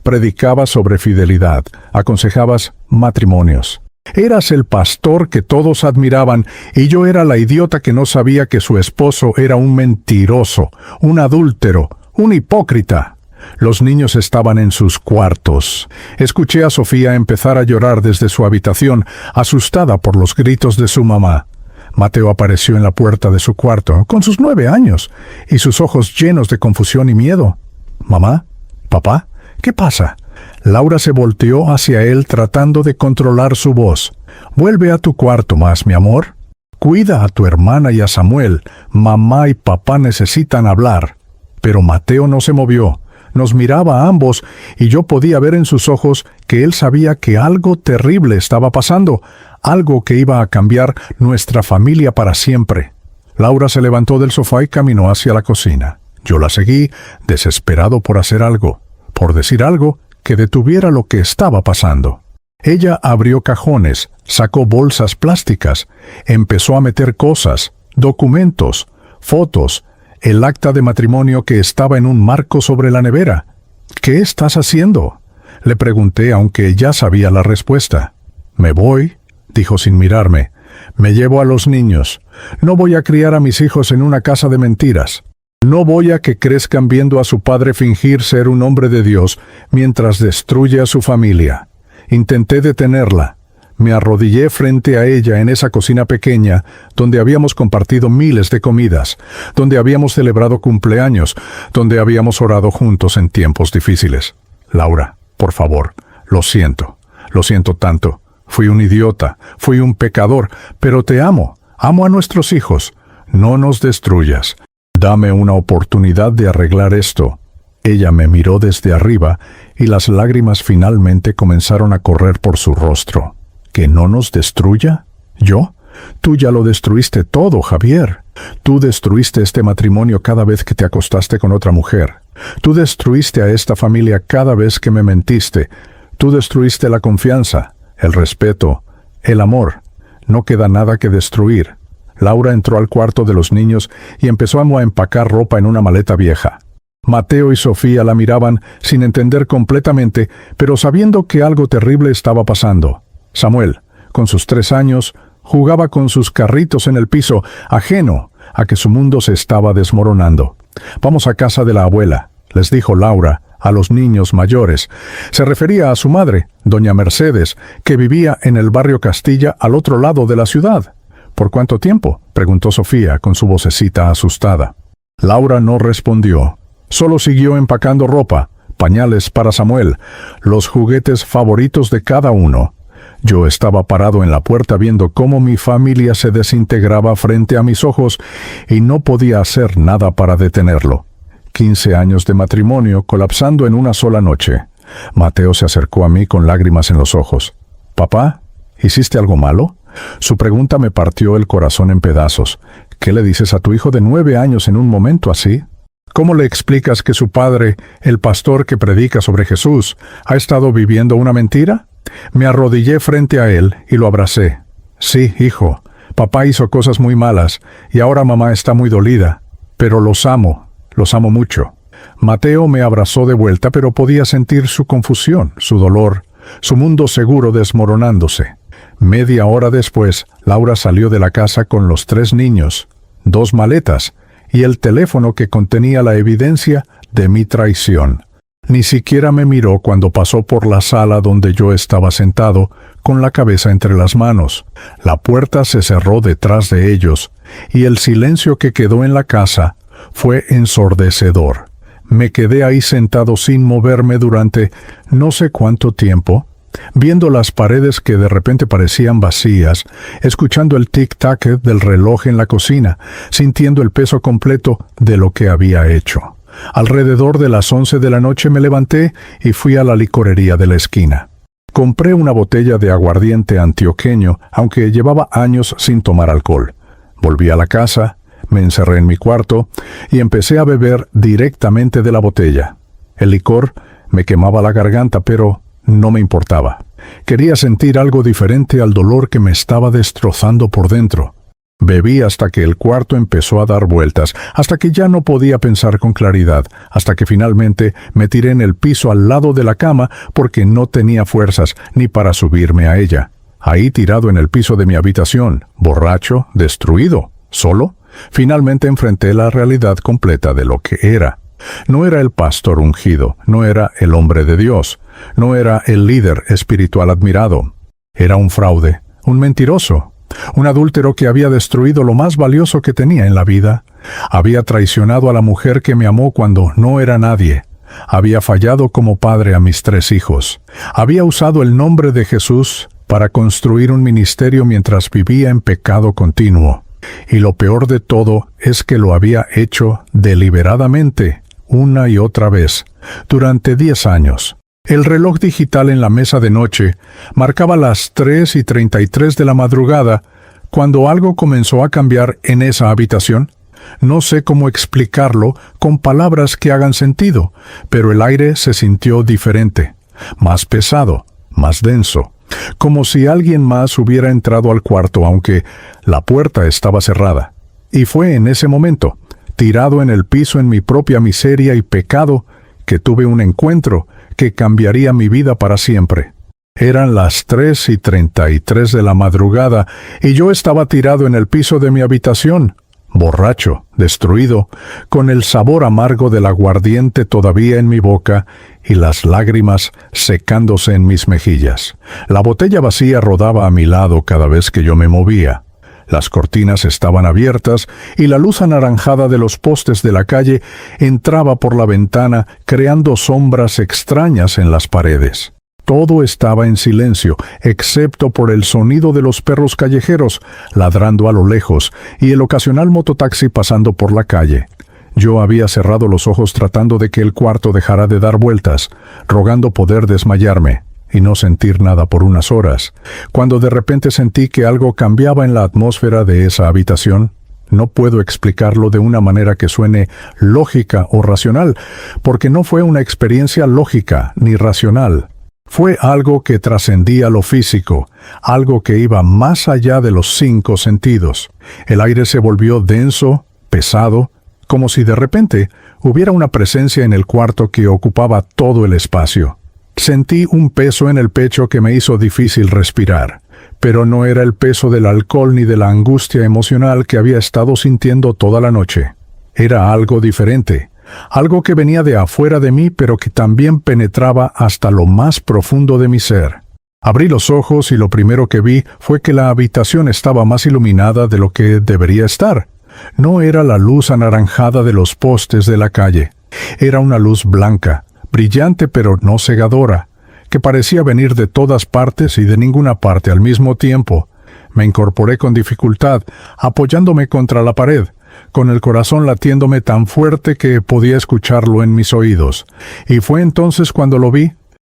Predicabas sobre fidelidad, aconsejabas matrimonios. Eras el pastor que todos admiraban y yo era la idiota que no sabía que su esposo era un mentiroso, un adúltero, un hipócrita. Los niños estaban en sus cuartos. Escuché a Sofía empezar a llorar desde su habitación, asustada por los gritos de su mamá. Mateo apareció en la puerta de su cuarto, con sus 9 años, y sus ojos llenos de confusión y miedo. «¿Mamá? ¿Papá? ¿Qué pasa?» Laura se volteó hacia él tratando de controlar su voz. «Vuelve a tu cuarto, mi amor. Cuida a tu hermana y a Samuel. Mamá y papá necesitan hablar». Pero Mateo no se movió. Nos miraba a ambos y yo podía ver en sus ojos que él sabía que algo terrible estaba pasando, algo que iba a cambiar nuestra familia para siempre. Laura se levantó del sofá y caminó hacia la cocina. Yo la seguí, desesperado por hacer algo, por decir algo que detuviera lo que estaba pasando. Ella abrió cajones, sacó bolsas plásticas, empezó a meter cosas, documentos, fotos, el acta de matrimonio que estaba en un marco sobre la nevera. «¿Qué estás haciendo?», le pregunté, aunque ya sabía la respuesta. «Me voy», dijo sin mirarme. «Me llevo a los niños. No voy a criar a mis hijos en una casa de mentiras. No voy a que crezcan viendo a su padre fingir ser un hombre de Dios mientras destruye a su familia». Intenté detenerla. Me arrodillé frente a ella en esa cocina pequeña donde habíamos compartido miles de comidas, donde habíamos celebrado cumpleaños, donde habíamos orado juntos en tiempos difíciles. «Laura, por favor, lo siento tanto. Fui un idiota, fui un pecador, pero te amo, amo a nuestros hijos. No nos destruyas. Dame una oportunidad de arreglar esto». Ella me miró desde arriba y las lágrimas finalmente comenzaron a correr por su rostro. «¿Que no nos destruya? ¿Yo? Tú ya lo destruiste todo, Javier. Tú destruiste este matrimonio cada vez que te acostaste con otra mujer. Tú destruiste a esta familia cada vez que me mentiste. Tú destruiste la confianza, el respeto, el amor. No queda nada que destruir». Laura entró al cuarto de los niños y empezó a empacar ropa en una maleta vieja. Mateo y Sofía la miraban sin entender completamente, pero sabiendo que algo terrible estaba pasando. Samuel, con sus 3 años, jugaba con sus carritos en el piso, ajeno a que su mundo se estaba desmoronando. «Vamos a casa de la abuela», les dijo Laura a los niños mayores. Se refería a su madre, doña Mercedes, que vivía en el barrio Castilla al otro lado de la ciudad. «¿Por cuánto tiempo?», preguntó Sofía con su vocecita asustada. Laura no respondió. Solo siguió empacando ropa, pañales para Samuel, los juguetes favoritos de cada uno. Yo estaba parado en la puerta viendo cómo mi familia se desintegraba frente a mis ojos y no podía hacer nada para detenerlo. 15 años de matrimonio colapsando en una sola noche. Mateo se acercó a mí con lágrimas en los ojos. «Papá, ¿hiciste algo malo?». Su pregunta me partió el corazón en pedazos. «¿Qué le dices a tu hijo de 9 años en un momento así? ¿Cómo le explicas que su padre, el pastor que predica sobre Jesús, ha estado viviendo una mentira?». Me arrodillé frente a él y lo abracé. «Sí, hijo, papá hizo cosas muy malas y ahora mamá está muy dolida, pero los amo mucho». Mateo me abrazó de vuelta, pero podía sentir su confusión, su dolor, su mundo seguro desmoronándose. Media hora después, Laura salió de la casa con los 3 niños, 2 maletas y el teléfono que contenía la evidencia de mi traición. Ni siquiera me miró cuando pasó por la sala donde yo estaba sentado, con la cabeza entre las manos. La puerta se cerró detrás de ellos, y el silencio que quedó en la casa fue ensordecedor. Me quedé ahí sentado sin moverme durante no sé cuánto tiempo, viendo las paredes que de repente parecían vacías, escuchando el tic-tac del reloj en la cocina, sintiendo el peso completo de lo que había hecho. Alrededor de las 11 de la noche me levanté y fui a la licorería de la esquina. Compré una botella de aguardiente antioqueño, aunque llevaba años sin tomar alcohol. Volví a la casa, me encerré en mi cuarto y empecé a beber directamente de la botella. El licor me quemaba la garganta, pero No me importaba. Quería sentir algo diferente al dolor que me estaba destrozando por dentro. Bebí hasta que el cuarto empezó a dar vueltas, hasta que ya no podía pensar con claridad, hasta que finalmente me tiré en el piso al lado de la cama porque no tenía fuerzas ni para subirme a ella. Ahí tirado en el piso de mi habitación, borracho, destruido, solo, finalmente enfrenté la realidad completa de lo que era. No era el pastor ungido, no era el hombre de Dios, no era el líder espiritual admirado. Era un fraude, un mentiroso, un adúltero que había destruido lo más valioso que tenía en la vida. Había traicionado a la mujer que me amó cuando no era nadie. Había fallado como padre a mis 3 hijos. Había usado el nombre de Jesús para construir un ministerio mientras vivía en pecado continuo. Y lo peor de todo es que lo había hecho deliberadamente, una y otra vez, durante 10 años. El reloj digital en la mesa de noche marcaba las 3:33 de la madrugada cuando algo comenzó a cambiar en esa habitación. No sé cómo explicarlo con palabras que hagan sentido, pero el aire se sintió diferente, más pesado, más denso, como si alguien más hubiera entrado al cuarto aunque la puerta estaba cerrada. Y fue en ese momento, tirado en el piso en mi propia miseria y pecado, que tuve un encuentro que cambiaría mi vida para siempre. Eran las 3:33 de la madrugada y yo estaba tirado en el piso de mi habitación, borracho, destruido, con el sabor amargo del aguardiente todavía en mi boca y las lágrimas secándose en mis mejillas. La botella vacía rodaba a mi lado cada vez que yo me movía. Las cortinas estaban abiertas y la luz anaranjada de los postes de la calle entraba por la ventana creando sombras extrañas en las paredes. Todo estaba en silencio, excepto por el sonido de los perros callejeros ladrando a lo lejos y el ocasional mototaxi pasando por la calle. Yo había cerrado los ojos tratando de que el cuarto dejara de dar vueltas, rogando poder desmayarme y no sentir nada por unas horas, cuando de repente sentí que algo cambiaba en la atmósfera de esa habitación. No puedo explicarlo de una manera que suene lógica o racional, porque no fue una experiencia lógica ni racional. Fue algo que trascendía lo físico, algo que iba más allá de los 5 sentidos. El aire se volvió denso, pesado, como si de repente hubiera una presencia en el cuarto que ocupaba todo el espacio. Sentí un peso en el pecho que me hizo difícil respirar, pero no era el peso del alcohol ni de la angustia emocional que había estado sintiendo toda la noche. Era algo diferente, algo que venía de afuera de mí, pero que también penetraba hasta lo más profundo de mi ser. Abrí los ojos y lo primero que vi fue que la habitación estaba más iluminada de lo que debería estar. No era la luz anaranjada de los postes de la calle. Era una luz blanca, brillante pero no cegadora, que parecía venir de todas partes y de ninguna parte al mismo tiempo. Me incorporé con dificultad, apoyándome contra la pared, con el corazón latiéndome tan fuerte que podía escucharlo en mis oídos. Y fue entonces cuando lo vi,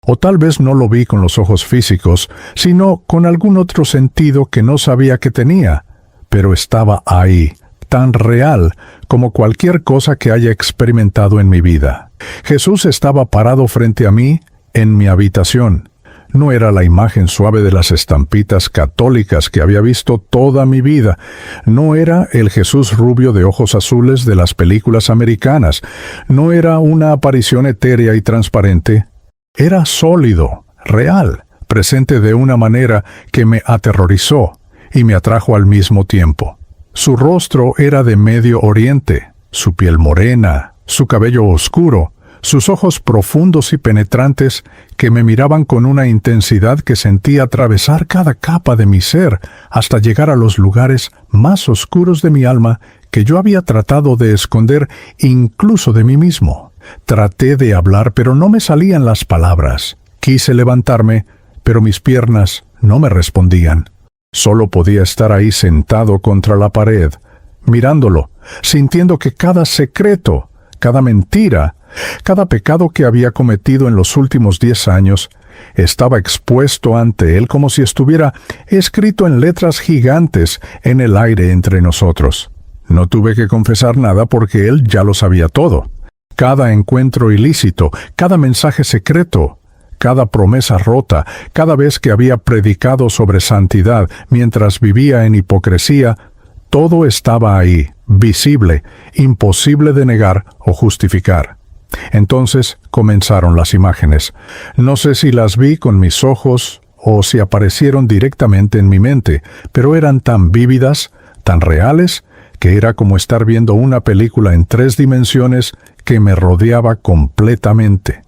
o tal vez no lo vi con los ojos físicos, sino con algún otro sentido que no sabía que tenía, pero estaba ahí, tan real como cualquier cosa que haya experimentado en mi vida. Jesús estaba parado frente a mí, en mi habitación. No era la imagen suave de las estampitas católicas que había visto toda mi vida. No era el Jesús rubio de ojos azules de las películas americanas. No era una aparición etérea y transparente. Era sólido, real, presente de una manera que me aterrorizó y me atrajo al mismo tiempo. Su rostro era de Medio Oriente, su piel morena, su cabello oscuro, sus ojos profundos y penetrantes que me miraban con una intensidad que sentía atravesar cada capa de mi ser hasta llegar a los lugares más oscuros de mi alma que yo había tratado de esconder incluso de mí mismo. Traté de hablar, pero no me salían las palabras. Quise levantarme, pero mis piernas no me respondían. Solo podía estar ahí sentado contra la pared, mirándolo, sintiendo que cada secreto, cada mentira, cada pecado que había cometido en los últimos 10 años estaba expuesto ante él como si estuviera escrito en letras gigantes en el aire entre nosotros. No tuve que confesar nada porque él ya lo sabía todo. Cada encuentro ilícito, cada mensaje secreto, cada promesa rota, cada vez que había predicado sobre santidad mientras vivía en hipocresía, todo estaba ahí, visible, imposible de negar o justificar. Entonces comenzaron las imágenes. No sé si las vi con mis ojos o si aparecieron directamente en mi mente, pero eran tan vívidas, tan reales, que era como estar viendo una película en 3 dimensiones que me rodeaba completamente.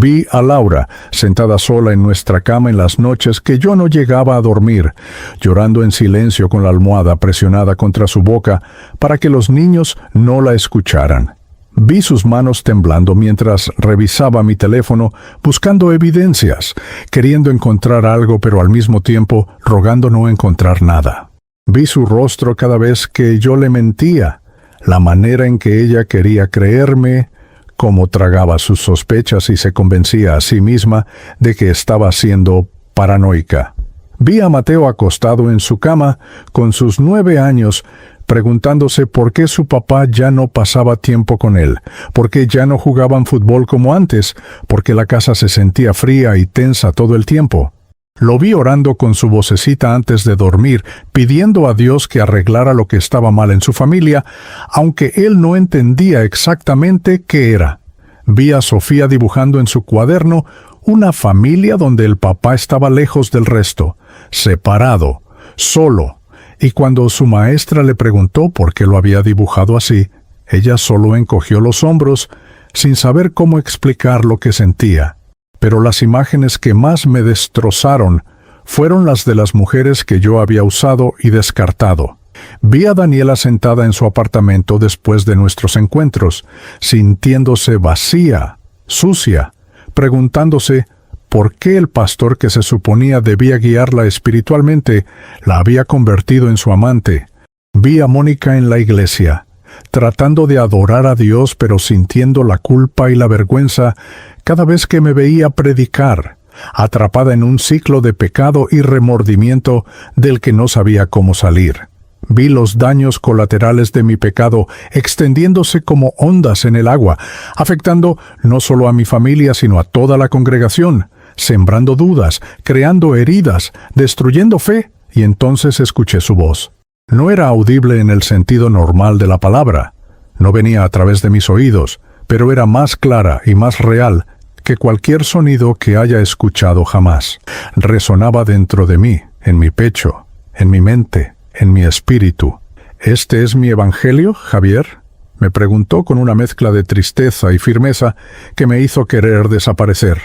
Vi a Laura, sentada sola en nuestra cama en las noches que yo no llegaba a dormir, llorando en silencio con la almohada presionada contra su boca para que los niños no la escucharan. Vi sus manos temblando mientras revisaba mi teléfono, buscando evidencias, queriendo encontrar algo pero al mismo tiempo rogando no encontrar nada. Vi su rostro cada vez que yo le mentía, la manera en que ella quería creerme, cómo tragaba sus sospechas y se convencía a sí misma de que estaba siendo paranoica. Vi a Mateo acostado en su cama, con sus 9 años, preguntándose por qué su papá ya no pasaba tiempo con él, por qué ya no jugaban fútbol como antes, por qué la casa se sentía fría y tensa todo el tiempo. Lo vi orando con su vocecita antes de dormir, pidiendo a Dios que arreglara lo que estaba mal en su familia, aunque él no entendía exactamente qué era. Vi a Sofía dibujando en su cuaderno una familia donde el papá estaba lejos del resto, separado, solo, y cuando su maestra le preguntó por qué lo había dibujado así, ella solo encogió los hombros, sin saber cómo explicar lo que sentía. Pero las imágenes que más me destrozaron fueron las de las mujeres que yo había usado y descartado. Vi a Daniela sentada en su apartamento después de nuestros encuentros, sintiéndose vacía, sucia, preguntándose por qué el pastor que se suponía debía guiarla espiritualmente la había convertido en su amante. Vi a Mónica en la iglesia, tratando de adorar a Dios pero sintiendo la culpa y la vergüenza cada vez que me veía predicar, atrapada en un ciclo de pecado y remordimiento del que no sabía cómo salir. Vi los daños colaterales de mi pecado extendiéndose como ondas en el agua, afectando no solo a mi familia sino a toda la congregación, sembrando dudas, creando heridas, destruyendo fe, y entonces escuché su voz. No era audible en el sentido normal de la palabra, no venía a través de mis oídos, pero era más clara y más real que cualquier sonido que haya escuchado jamás. Resonaba dentro de mí, en mi pecho, en mi mente, en mi espíritu. ¿Este es mi evangelio, Javier?, me preguntó con una mezcla de tristeza y firmeza que me hizo querer desaparecer.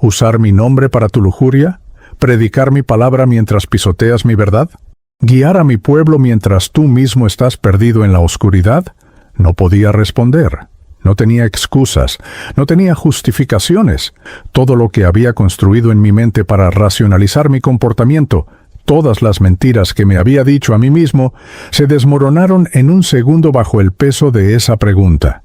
¿Usar mi nombre para tu lujuria? ¿Predicar mi palabra mientras pisoteas mi verdad? ¿Guiar a mi pueblo mientras tú mismo estás perdido en la oscuridad? No podía responder. No tenía excusas, no tenía justificaciones. Todo lo que había construido en mi mente para racionalizar mi comportamiento, todas las mentiras que me había dicho a mí mismo, se desmoronaron en un segundo bajo el peso de esa pregunta.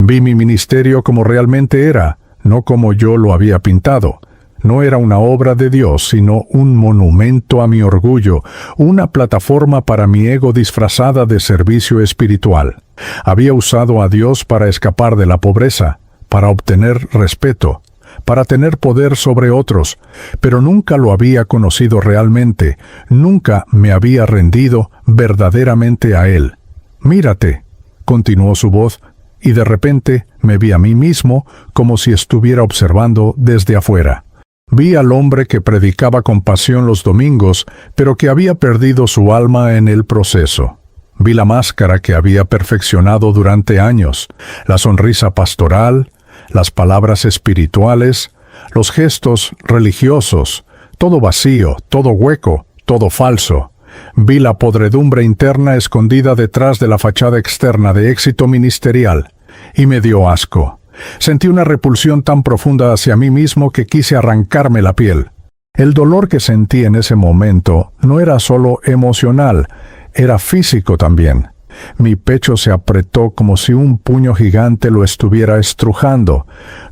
Vi mi ministerio como realmente era, no como yo lo había pintado. No era una obra de Dios, sino un monumento a mi orgullo, una plataforma para mi ego disfrazada de servicio espiritual. Había usado a Dios para escapar de la pobreza, para obtener respeto, para tener poder sobre otros, pero nunca lo había conocido realmente, nunca me había rendido verdaderamente a Él. «Mírate», continuó su voz, y de repente me vi a mí mismo como si estuviera observando desde afuera. Vi al hombre que predicaba con pasión los domingos, pero que había perdido su alma en el proceso. Vi la máscara que había perfeccionado durante años, la sonrisa pastoral, las palabras espirituales, los gestos religiosos, todo vacío, todo hueco, todo falso. Vi la podredumbre interna escondida detrás de la fachada externa de éxito ministerial, y me dio asco. Sentí una repulsión tan profunda hacia mí mismo que quise arrancarme la piel. El dolor que sentí en ese momento no era solo emocional, era físico también. Mi pecho se apretó como si un puño gigante lo estuviera estrujando.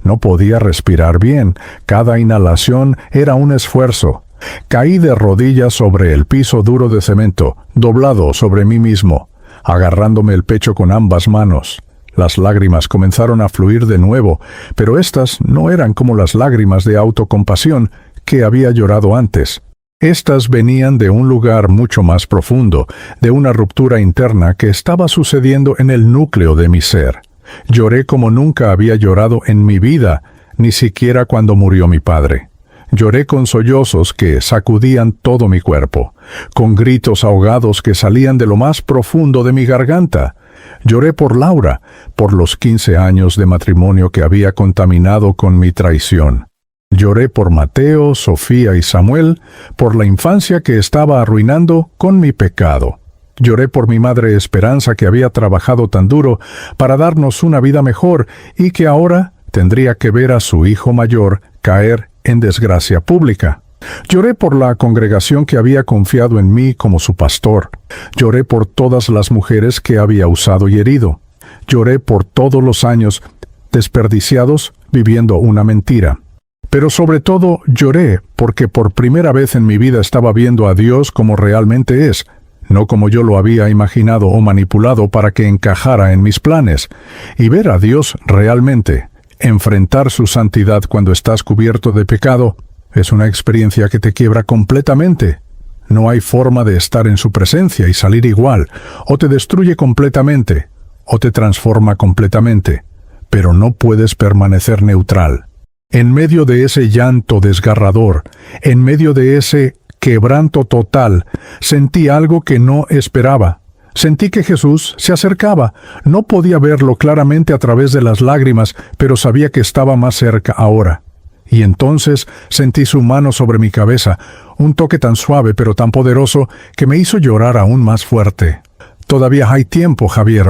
No podía respirar bien, cada inhalación era un esfuerzo. Caí de rodillas sobre el piso duro de cemento, doblado sobre mí mismo, agarrándome el pecho con ambas manos. Las lágrimas comenzaron a fluir de nuevo, pero estas no eran como las lágrimas de autocompasión que había llorado antes. Estas venían de un lugar mucho más profundo, de una ruptura interna que estaba sucediendo en el núcleo de mi ser. Lloré como nunca había llorado en mi vida, ni siquiera cuando murió mi padre. Lloré con sollozos que sacudían todo mi cuerpo, con gritos ahogados que salían de lo más profundo de mi garganta. Lloré por Laura, por los 15 años de matrimonio que había contaminado con mi traición. Lloré por Mateo, Sofía y Samuel, por la infancia que estaba arruinando con mi pecado. Lloré por mi madre Esperanza, que había trabajado tan duro para darnos una vida mejor y que ahora tendría que ver a su hijo mayor caer en desgracia pública. Lloré por la congregación que había confiado en mí como su pastor. Lloré por todas las mujeres que había usado y herido. Lloré por todos los años desperdiciados viviendo una mentira. Pero sobre todo lloré porque por primera vez en mi vida estaba viendo a Dios como realmente es, no como yo lo había imaginado o manipulado para que encajara en mis planes, y ver a Dios realmente. Enfrentar su santidad cuando estás cubierto de pecado es una experiencia que te quiebra completamente. No hay forma de estar en su presencia y salir igual. O te destruye completamente, o te transforma completamente, pero no puedes permanecer neutral. En medio de ese llanto desgarrador, en medio de ese quebranto total, sentí algo que no esperaba. Sentí que Jesús se acercaba. No podía verlo claramente a través de las lágrimas, pero sabía que estaba más cerca ahora. Y entonces sentí su mano sobre mi cabeza, un toque tan suave pero tan poderoso que me hizo llorar aún más fuerte. «Todavía hay tiempo, Javier»,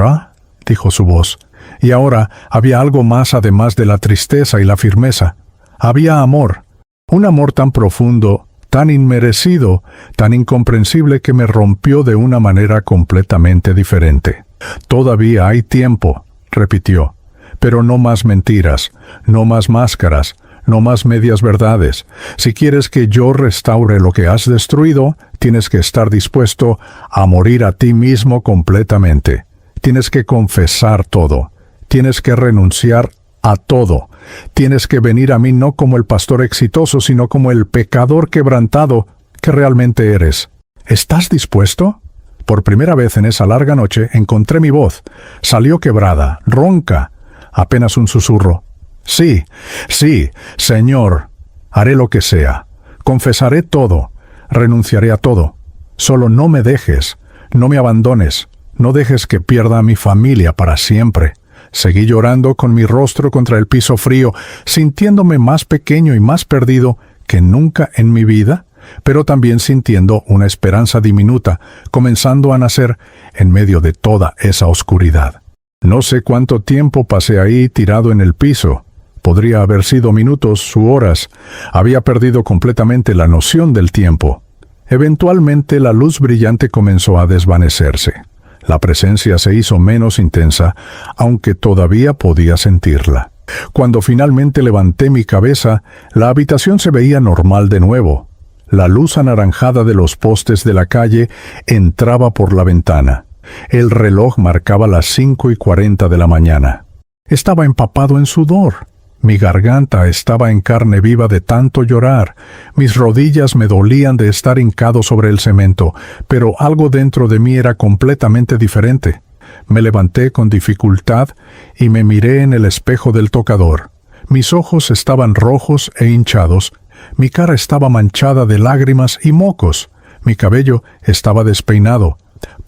dijo su voz. Y ahora había algo más además de la tristeza y la firmeza. Había amor, un amor tan profundo, tan inmerecido, tan incomprensible que me rompió de una manera completamente diferente. «Todavía hay tiempo», repitió, «pero no más mentiras, no más máscaras, no más medias verdades. Si quieres que yo restaure lo que has destruido, tienes que estar dispuesto a morir a ti mismo completamente. Tienes que confesar todo. Tienes que renunciar a todo. Tienes que venir a mí no como el pastor exitoso, sino como el pecador quebrantado que realmente eres. ¿Estás dispuesto?» Por primera vez en esa larga noche encontré mi voz. Salió quebrada, ronca, apenas un susurro. «Sí, sí, Señor, haré lo que sea. Confesaré todo. Renunciaré a todo. Solo no me dejes, no me abandones. No dejes que pierda a mi familia para siempre». Seguí llorando con mi rostro contra el piso frío, sintiéndome más pequeño y más perdido que nunca en mi vida, pero también sintiendo una esperanza diminuta, comenzando a nacer en medio de toda esa oscuridad. No sé cuánto tiempo pasé ahí tirado en el piso. Podría haber sido minutos u horas. Había perdido completamente la noción del tiempo. Eventualmente la luz brillante comenzó a desvanecerse. La presencia se hizo menos intensa, aunque todavía podía sentirla. Cuando finalmente levanté mi cabeza, la habitación se veía normal de nuevo. La luz anaranjada de los postes de la calle entraba por la ventana. El reloj marcaba las 5:40 de la mañana. Estaba empapado en sudor. Mi garganta estaba en carne viva de tanto llorar. Mis rodillas me dolían de estar hincado sobre el cemento, pero algo dentro de mí era completamente diferente. Me levanté con dificultad y me miré en el espejo del tocador. Mis ojos estaban rojos e hinchados. Mi cara estaba manchada de lágrimas y mocos. Mi cabello estaba despeinado.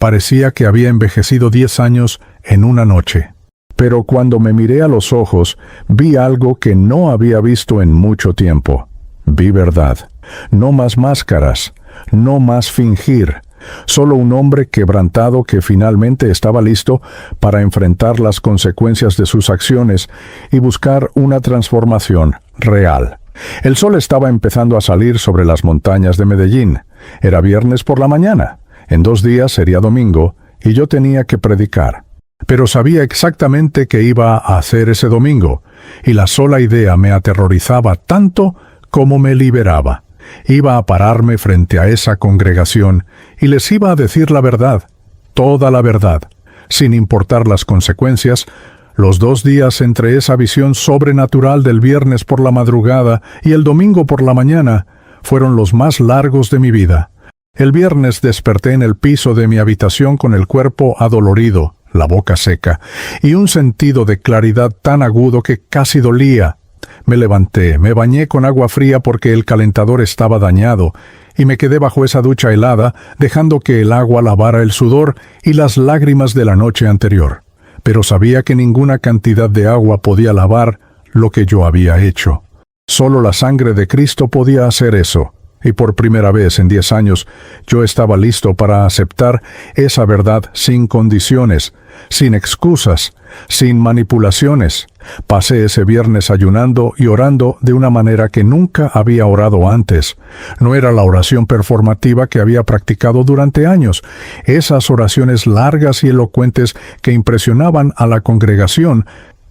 Parecía que había envejecido 10 años en una noche. Pero cuando me miré a los ojos, vi algo que no había visto en mucho tiempo. Vi verdad. No más máscaras, no más fingir. Solo un hombre quebrantado que finalmente estaba listo para enfrentar las consecuencias de sus acciones y buscar una transformación real. El sol estaba empezando a salir sobre las montañas de Medellín. Era viernes por la mañana. En 2 días sería domingo y yo tenía que predicar. Pero sabía exactamente qué iba a hacer ese domingo, y la sola idea me aterrorizaba tanto como me liberaba. Iba a pararme frente a esa congregación y les iba a decir la verdad, toda la verdad, sin importar las consecuencias, Los 2 días entre esa visión sobrenatural del viernes por la madrugada y el domingo por la mañana fueron los más largos de mi vida. El viernes desperté en el piso de mi habitación con el cuerpo adolorido, la boca seca, y un sentido de claridad tan agudo que casi dolía. Me levanté, me bañé con agua fría porque el calentador estaba dañado, y me quedé bajo esa ducha helada, dejando que el agua lavara el sudor y las lágrimas de la noche anterior. Pero sabía que ninguna cantidad de agua podía lavar lo que yo había hecho. Solo la sangre de Cristo podía hacer eso. Y por primera vez en 10 años, yo estaba listo para aceptar esa verdad sin condiciones, sin excusas, sin manipulaciones. Pasé ese viernes ayunando y orando de una manera que nunca había orado antes. No era la oración performativa que había practicado durante años. Esas oraciones largas y elocuentes que impresionaban a la congregación,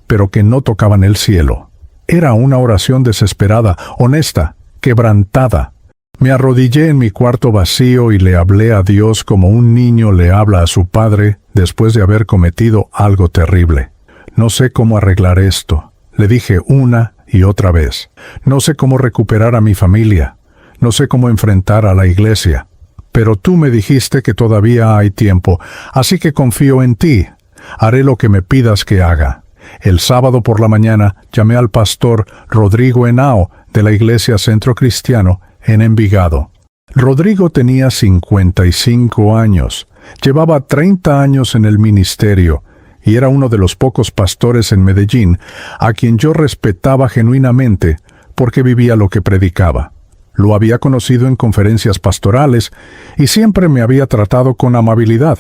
pero que no tocaban el cielo. Era una oración desesperada, honesta, quebrantada. Me arrodillé en mi cuarto vacío y le hablé a Dios como un niño le habla a su padre después de haber cometido algo terrible. No sé cómo arreglar esto, le dije una y otra vez. No sé cómo recuperar a mi familia. No sé cómo enfrentar a la iglesia. Pero tú me dijiste que todavía hay tiempo, así que confío en ti. Haré lo que me pidas que haga. El sábado por la mañana llamé al pastor Rodrigo Henao de la Iglesia Centro Cristiano en Envigado. Rodrigo tenía 55 años, llevaba 30 años en el ministerio y era uno de los pocos pastores en Medellín a quien yo respetaba genuinamente porque vivía lo que predicaba. Lo había conocido en conferencias pastorales y siempre me había tratado con amabilidad,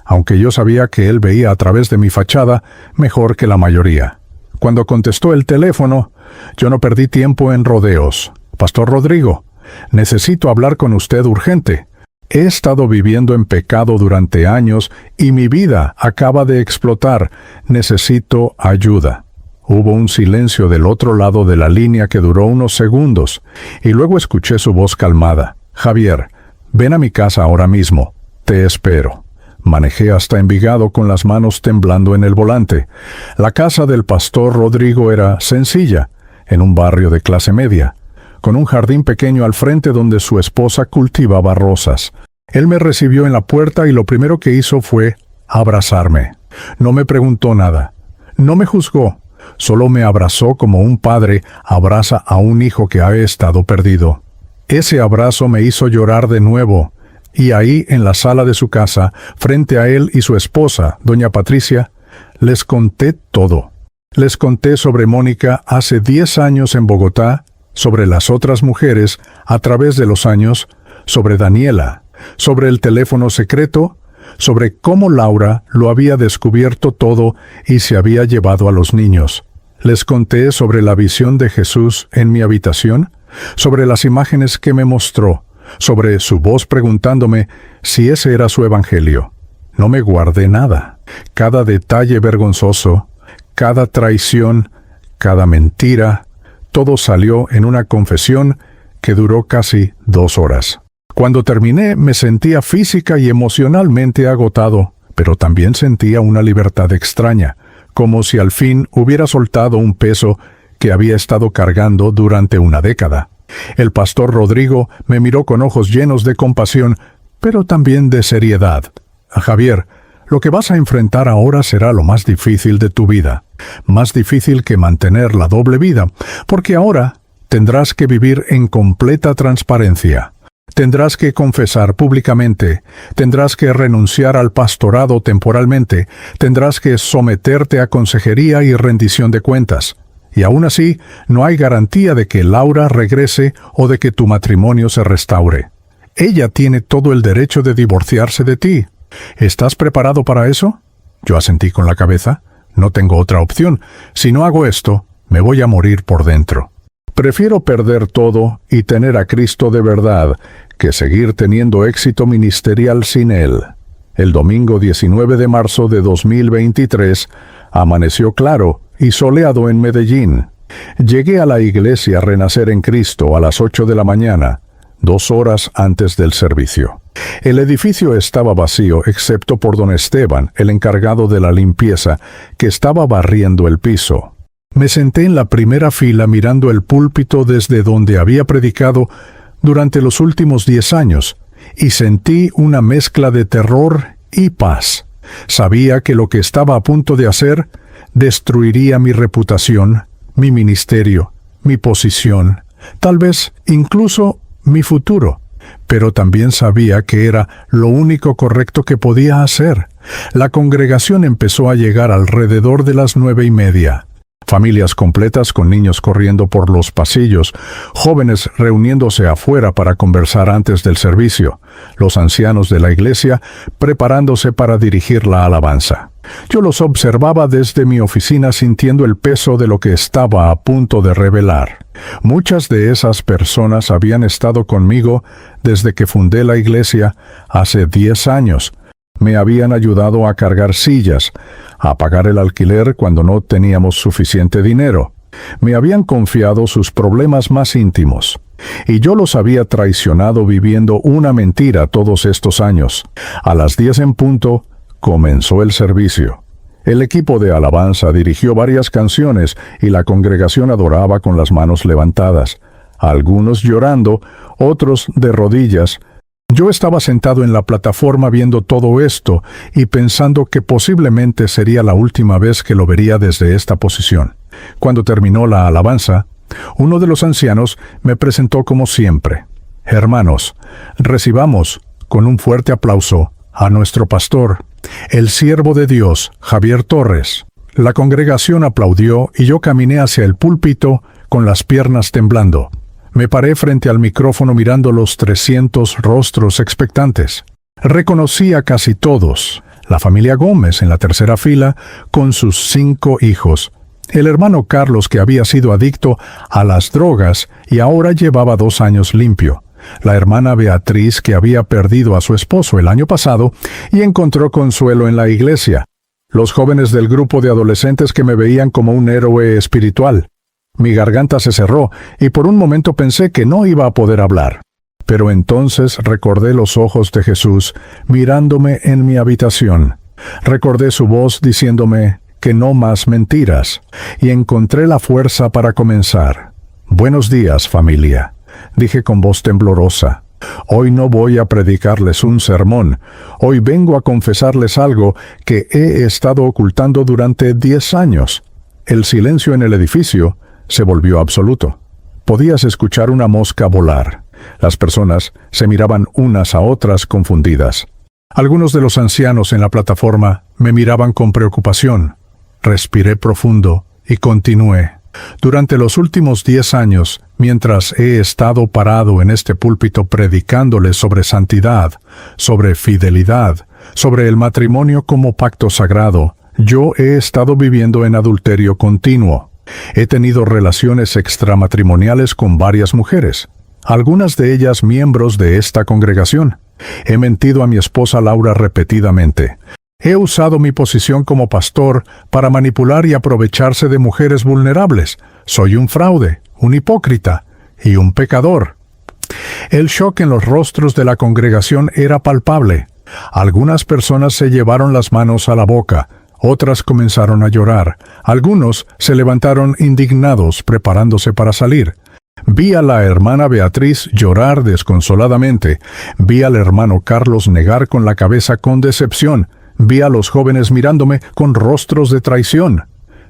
aunque yo sabía que él veía a través de mi fachada mejor que la mayoría. Cuando contestó el teléfono, yo no perdí tiempo en rodeos. «Pastor Rodrigo, necesito hablar con usted urgente. He estado viviendo en pecado durante años y mi vida acaba de explotar. Necesito ayuda». Hubo un silencio del otro lado de la línea que duró unos segundos, y luego escuché su voz calmada. «Javier, ven a mi casa ahora mismo. Te espero». Manejé hasta Envigado con las manos temblando en el volante. La casa del pastor Rodrigo era sencilla, en un barrio de clase media, con un jardín pequeño al frente donde su esposa cultivaba rosas. Él me recibió en la puerta y lo primero que hizo fue abrazarme. No me preguntó nada. No me juzgó. Solo me abrazó como un padre abraza a un hijo que ha estado perdido. Ese abrazo me hizo llorar de nuevo. Y ahí, en la sala de su casa, frente a él y su esposa, doña Patricia, les conté todo. Les conté sobre Mónica hace 10 años en Bogotá, sobre las otras mujeres a través de los años, sobre Daniela, sobre el teléfono secreto, sobre cómo Laura lo había descubierto todo y se había llevado a los niños. Les conté sobre la visión de Jesús en mi habitación, sobre las imágenes que me mostró, sobre su voz preguntándome si ese era su evangelio. No me guardé nada. Cada detalle vergonzoso, cada traición, cada mentira, todo salió en una confesión que duró casi 2 horas. Cuando terminé, me sentía física y emocionalmente agotado, pero también sentía una libertad extraña, como si al fin hubiera soltado un peso que había estado cargando durante una década. El pastor Rodrigo me miró con ojos llenos de compasión, pero también de seriedad. «Javier, lo que vas a enfrentar ahora será lo más difícil de tu vida, más difícil que mantener la doble vida, porque ahora tendrás que vivir en completa transparencia. Tendrás que confesar públicamente, tendrás que renunciar al pastorado temporalmente, tendrás que someterte a consejería y rendición de cuentas. Y aún así, no hay garantía de que Laura regrese o de que tu matrimonio se restaure. Ella tiene todo el derecho de divorciarse de ti. ¿Estás preparado para eso?» Yo asentí con la cabeza. No tengo otra opción. Si no hago esto, me voy a morir por dentro. Prefiero perder todo y tener a Cristo de verdad que seguir teniendo éxito ministerial sin Él. El domingo 19 de marzo de 2023 amaneció claro y soleado en Medellín. Llegué a la iglesia Renacer en Cristo a las 8 de la mañana. 2 horas antes del servicio. El edificio estaba vacío excepto por don Esteban, el encargado de la limpieza, que estaba barriendo el piso. Me senté en la primera fila mirando el púlpito desde donde había predicado durante los últimos 10 años, y sentí una mezcla de terror y paz. Sabía que lo que estaba a punto de hacer destruiría mi reputación, mi ministerio, mi posición, tal vez incluso mi futuro. Pero también sabía que era lo único correcto que podía hacer. La congregación empezó a llegar alrededor de las 9:30. Familias completas con niños corriendo por los pasillos, jóvenes reuniéndose afuera para conversar antes del servicio, los ancianos de la iglesia preparándose para dirigir la alabanza. Yo los observaba desde mi oficina sintiendo el peso de lo que estaba a punto de revelar. Muchas de esas personas habían estado conmigo desde que fundé la iglesia hace 10 años. Me habían ayudado a cargar sillas, a pagar el alquiler cuando no teníamos suficiente dinero. Me habían confiado sus problemas más íntimos. Y yo los había traicionado viviendo una mentira todos estos años. A las 10 en punto, comenzó el servicio. El equipo de alabanza dirigió varias canciones y la congregación adoraba con las manos levantadas, algunos llorando, otros de rodillas. Yo estaba sentado en la plataforma viendo todo esto y pensando que posiblemente sería la última vez que lo vería desde esta posición. Cuando terminó la alabanza, uno de los ancianos me presentó como siempre. Hermanos, recibamos con un fuerte aplauso a nuestro pastor, el siervo de Dios, Javier Torres. La congregación aplaudió y yo caminé hacia el púlpito con las piernas temblando. Me paré frente al micrófono mirando los 300 rostros expectantes. Reconocí a casi todos. La familia Gómez en la tercera fila, con sus 5 hijos. El hermano Carlos, que había sido adicto a las drogas y ahora llevaba 2 años limpio. La hermana Beatriz, que había perdido a su esposo el año pasado y encontró consuelo en la iglesia. Los jóvenes del grupo de adolescentes que me veían como un héroe espiritual. Mi garganta se cerró y por un momento pensé que no iba a poder hablar. Pero entonces recordé los ojos de Jesús mirándome en mi habitación. Recordé su voz diciéndome que no más mentiras, y encontré la fuerza para comenzar. Buenos días, familia, dije con voz temblorosa. Hoy no voy a predicarles un sermón. Hoy vengo a confesarles algo que he estado ocultando durante 10 años. El silencio en el edificio se volvió absoluto. Podías escuchar una mosca volar. Las personas se miraban unas a otras confundidas. Algunos de los ancianos en la plataforma me miraban con preocupación. Respiré profundo y continué. Durante los últimos 10 años, mientras he estado parado en este púlpito predicándoles sobre santidad, sobre fidelidad, sobre el matrimonio como pacto sagrado, yo he estado viviendo en adulterio continuo. He tenido relaciones extramatrimoniales con varias mujeres, algunas de ellas miembros de esta congregación. He mentido a mi esposa Laura repetidamente. He usado mi posición como pastor para manipular y aprovecharse de mujeres vulnerables. Soy un fraude, un hipócrita y un pecador. El shock en los rostros de la congregación era palpable. Algunas personas se llevaron las manos a la boca. Otras comenzaron a llorar. Algunos se levantaron indignados, preparándose para salir. Vi a la hermana Beatriz llorar desconsoladamente. Vi al hermano Carlos negar con la cabeza con decepción. Vi a los jóvenes mirándome con rostros de traición.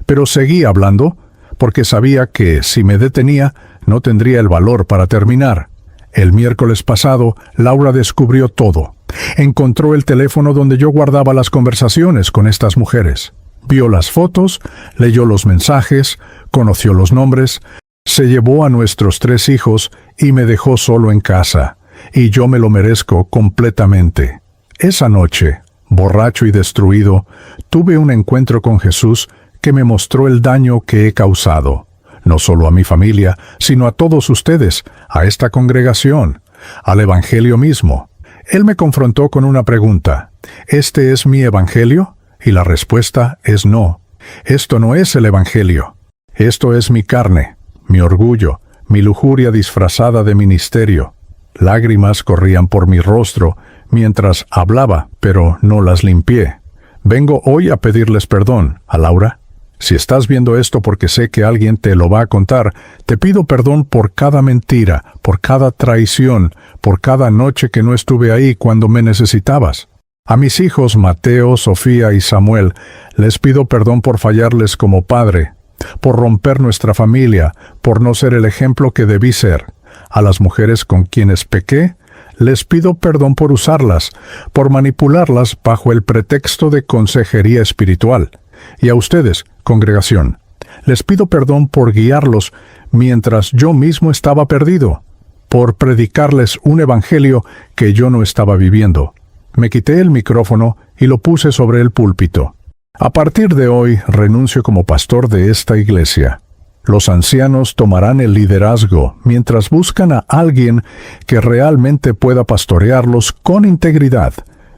Pero seguí hablando, porque sabía que si me detenía, no tendría el valor para terminar. El miércoles pasado, Laura descubrió todo. Encontró el teléfono donde yo guardaba las conversaciones con estas mujeres. Vio las fotos, leyó los mensajes, conoció los nombres, se llevó a nuestros 3 hijos y me dejó solo en casa. Y yo me lo merezco completamente. Esa noche, borracho y destruido, tuve un encuentro con Jesús que me mostró el daño que he causado. No solo a mi familia, sino a todos ustedes, a esta congregación, al Evangelio mismo. Él me confrontó con una pregunta. ¿Este es mi Evangelio? Y la respuesta es no. Esto no es el Evangelio. Esto es mi carne, mi orgullo, mi lujuria disfrazada de ministerio. Lágrimas corrían por mi rostro mientras hablaba, pero no las limpié. Vengo hoy a pedirles perdón a Laura. Si estás viendo esto porque sé que alguien te lo va a contar, te pido perdón por cada mentira, por cada traición, por cada noche que no estuve ahí cuando me necesitabas. A mis hijos Mateo, Sofía y Samuel les pido perdón por fallarles como padre, por romper nuestra familia, por no ser el ejemplo que debí ser. A las mujeres con quienes pequé, les pido perdón por usarlas, por manipularlas bajo el pretexto de consejería espiritual. Y a ustedes, congregación, les pido perdón por guiarlos mientras yo mismo estaba perdido, por predicarles un evangelio que yo no estaba viviendo. Me quité el micrófono y lo puse sobre el púlpito. A partir de hoy renuncio como pastor de esta iglesia. Los ancianos tomarán el liderazgo mientras buscan a alguien que realmente pueda pastorearlos con integridad.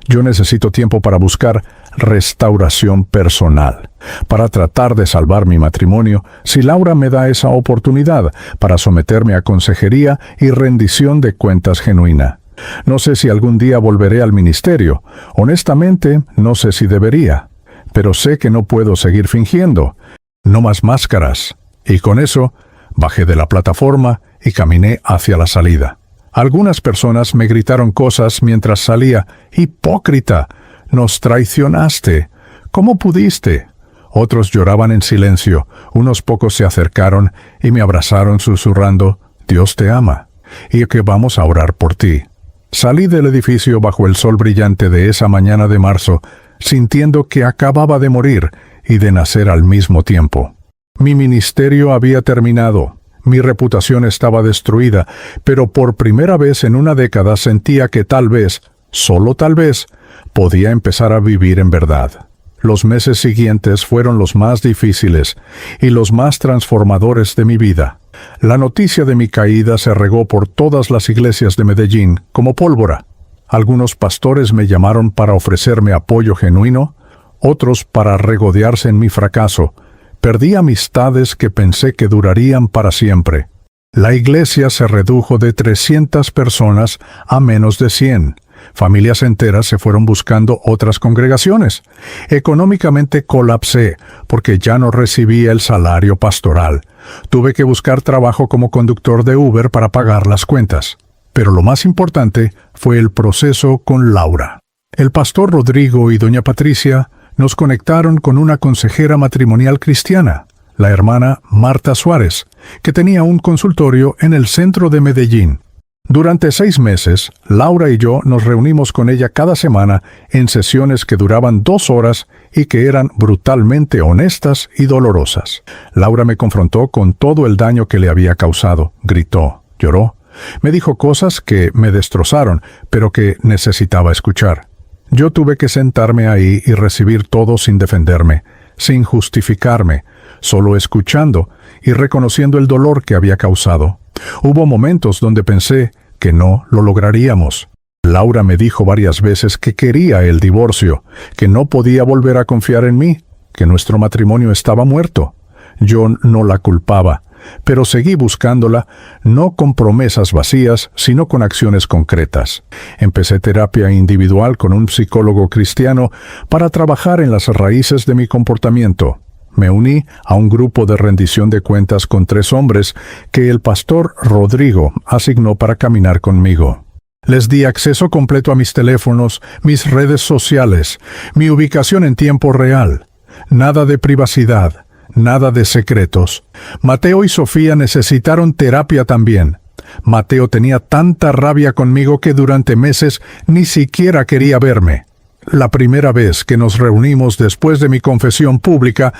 Yo necesito tiempo para buscar restauración personal, para tratar de salvar mi matrimonio, si Laura me da esa oportunidad, para someterme a consejería y rendición de cuentas genuina. No sé si algún día volveré al ministerio. Honestamente, no sé si debería. Pero sé que no puedo seguir fingiendo. No más máscaras. Y con eso, bajé de la plataforma y caminé hacia la salida. Algunas personas me gritaron cosas mientras salía. «¡Hipócrita! ¡Nos traicionaste! ¿Cómo pudiste?» Otros lloraban en silencio. Unos pocos se acercaron y me abrazaron susurrando «Dios te ama, y que vamos a orar por ti». Salí del edificio bajo el sol brillante de esa mañana de marzo, sintiendo que acababa de morir y de nacer al mismo tiempo. Mi ministerio había terminado. Mi reputación estaba destruida, pero por primera vez en una década sentía que tal vez, solo tal vez, podía empezar a vivir en verdad. Los meses siguientes fueron los más difíciles y los más transformadores de mi vida. La noticia de mi caída se regó por todas las iglesias de Medellín como pólvora. Algunos pastores me llamaron para ofrecerme apoyo genuino, otros para regodearse en mi fracaso. Perdí amistades que pensé que durarían para siempre. La iglesia se redujo de 300 personas a menos de 100. Familias enteras se fueron buscando otras congregaciones. Económicamente colapsé porque ya no recibía el salario pastoral. Tuve que buscar trabajo como conductor de Uber para pagar las cuentas. Pero lo más importante fue el proceso con Laura. El pastor Rodrigo y doña Patricia nos conectaron con una consejera matrimonial cristiana, la hermana Marta Suárez, que tenía un consultorio en el centro de Medellín. Durante 6 meses, Laura y yo nos reunimos con ella cada semana en sesiones que duraban 2 horas y que eran brutalmente honestas y dolorosas. Laura me confrontó con todo el daño que le había causado. Gritó, lloró. Me dijo cosas que me destrozaron, pero que necesitaba escuchar. Yo tuve que sentarme ahí y recibir todo sin defenderme, sin justificarme, solo escuchando y reconociendo el dolor que había causado. Hubo momentos donde pensé que no lo lograríamos. Laura me dijo varias veces que quería el divorcio, que no podía volver a confiar en mí, que nuestro matrimonio estaba muerto. Yo no la culpaba, pero seguí buscándola, no con promesas vacías, sino con acciones concretas. Empecé terapia individual con un psicólogo cristiano para trabajar en las raíces de mi comportamiento. Me uní a un grupo de rendición de cuentas con 3 hombres que el pastor Rodrigo asignó para caminar conmigo. Les di acceso completo a mis teléfonos, mis redes sociales, mi ubicación en tiempo real. Nada de privacidad, nada de secretos. Mateo y Sofía necesitaron terapia también. Mateo tenía tanta rabia conmigo que durante meses ni siquiera quería verme. La primera vez que nos reunimos después de mi confesión pública,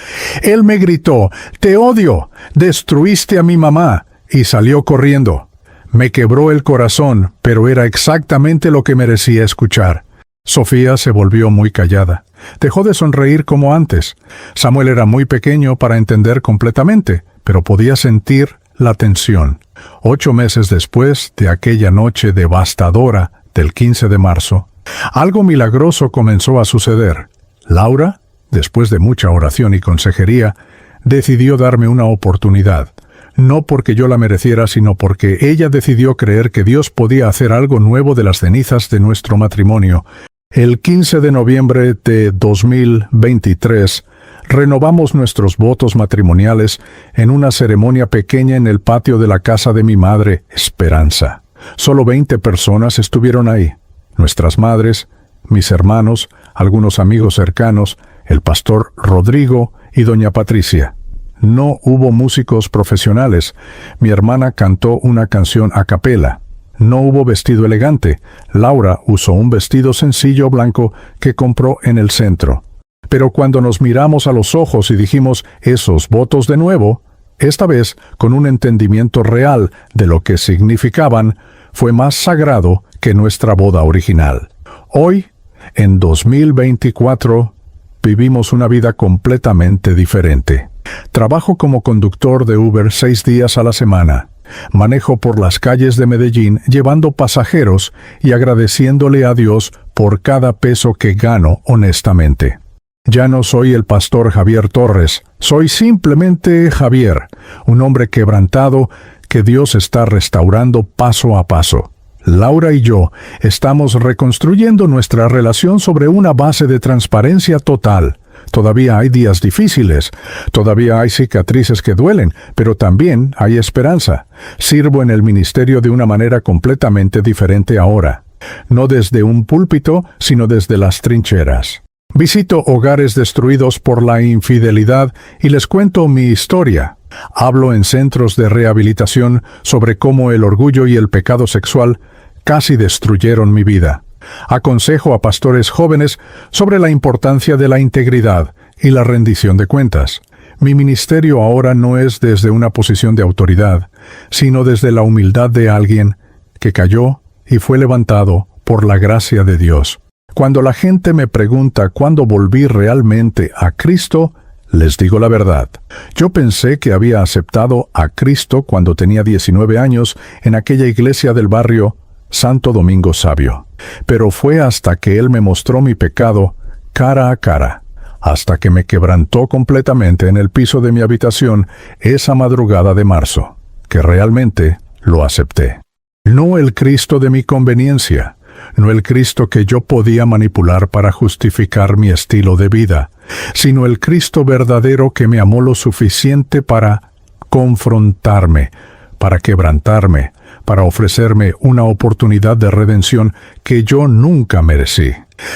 él me gritó, «¡Te odio! ¡Destruiste a mi mamá!» y salió corriendo. Me quebró el corazón, pero era exactamente lo que merecía escuchar. Sofía se volvió muy callada. Dejó de sonreír como antes. Samuel era muy pequeño para entender completamente, pero podía sentir la tensión. 8 meses después de aquella noche devastadora del 15 de marzo, algo milagroso comenzó a suceder. Laura, después de mucha oración y consejería, decidió darme una oportunidad. No porque yo la mereciera, sino porque ella decidió creer que Dios podía hacer algo nuevo de las cenizas de nuestro matrimonio. El 15 de noviembre de 2023, renovamos nuestros votos matrimoniales en una ceremonia pequeña en el patio de la casa de mi madre, Esperanza. Solo 20 personas estuvieron ahí. Nuestras madres, mis hermanos, algunos amigos cercanos, el pastor Rodrigo y doña Patricia. No hubo músicos profesionales. Mi hermana cantó una canción a capela. No hubo vestido elegante. Laura usó un vestido sencillo blanco que compró en el centro. Pero cuando nos miramos a los ojos y dijimos esos votos de nuevo, esta vez con un entendimiento real de lo que significaban, fue más sagrado que nuestra boda original. Hoy, en 2024, vivimos una vida completamente diferente. Trabajo como conductor de Uber 6 días a la semana. Manejo por las calles de Medellín llevando pasajeros y agradeciéndole a Dios por cada peso que gano honestamente. Ya no soy el pastor Javier Torres, soy simplemente Javier, un hombre quebrantado que Dios está restaurando paso a paso. Laura y yo estamos reconstruyendo nuestra relación sobre una base de transparencia total. Todavía hay días difíciles, todavía hay cicatrices que duelen, pero también hay esperanza. Sirvo en el ministerio de una manera completamente diferente ahora. No desde un púlpito, sino desde las trincheras. Visito hogares destruidos por la infidelidad y les cuento mi historia. Hablo en centros de rehabilitación sobre cómo el orgullo y el pecado sexual casi destruyeron mi vida. Aconsejo a pastores jóvenes sobre la importancia de la integridad y la rendición de cuentas. Mi ministerio ahora no es desde una posición de autoridad, sino desde la humildad de alguien que cayó y fue levantado por la gracia de Dios. Cuando la gente me pregunta cuándo volví realmente a Cristo, les digo la verdad. Yo pensé que había aceptado a Cristo cuando tenía 19 años en aquella iglesia del barrio Santo Domingo Sabio. Pero fue hasta que Él me mostró mi pecado cara a cara, hasta que me quebrantó completamente en el piso de mi habitación esa madrugada de marzo, que realmente lo acepté. No el Cristo de mi conveniencia, no el Cristo que yo podía manipular para justificar mi estilo de vida, sino el Cristo verdadero que me amó lo suficiente para confrontarme, para quebrantarme, para ofrecerme una oportunidad de redención que yo nunca merecí.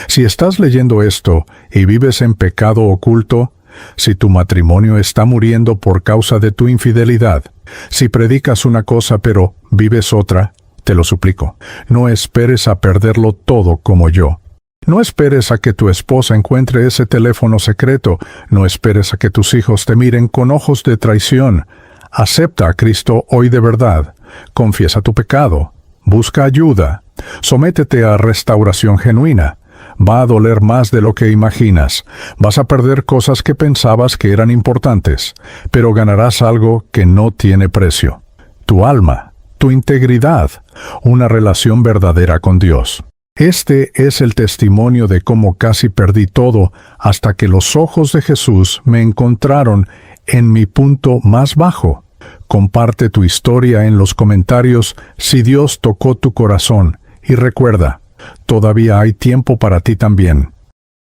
Si estás leyendo esto y vives en pecado oculto, si tu matrimonio está muriendo por causa de tu infidelidad, si predicas una cosa pero vives otra, te lo suplico, no esperes a perderlo todo como yo. No esperes a que tu esposa encuentre ese teléfono secreto, no esperes a que tus hijos te miren con ojos de traición. Acepta a Cristo hoy de verdad, confiesa tu pecado, busca ayuda, sométete a restauración genuina. Va a doler más de lo que imaginas, vas a perder cosas que pensabas que eran importantes, pero ganarás algo que no tiene precio: tu alma, tu integridad, una relación verdadera con Dios. Este es el testimonio de cómo casi perdí todo hasta que los ojos de Jesús me encontraron en mi punto más bajo. Comparte tu historia en los comentarios si Dios tocó tu corazón y recuerda, todavía hay tiempo para ti también.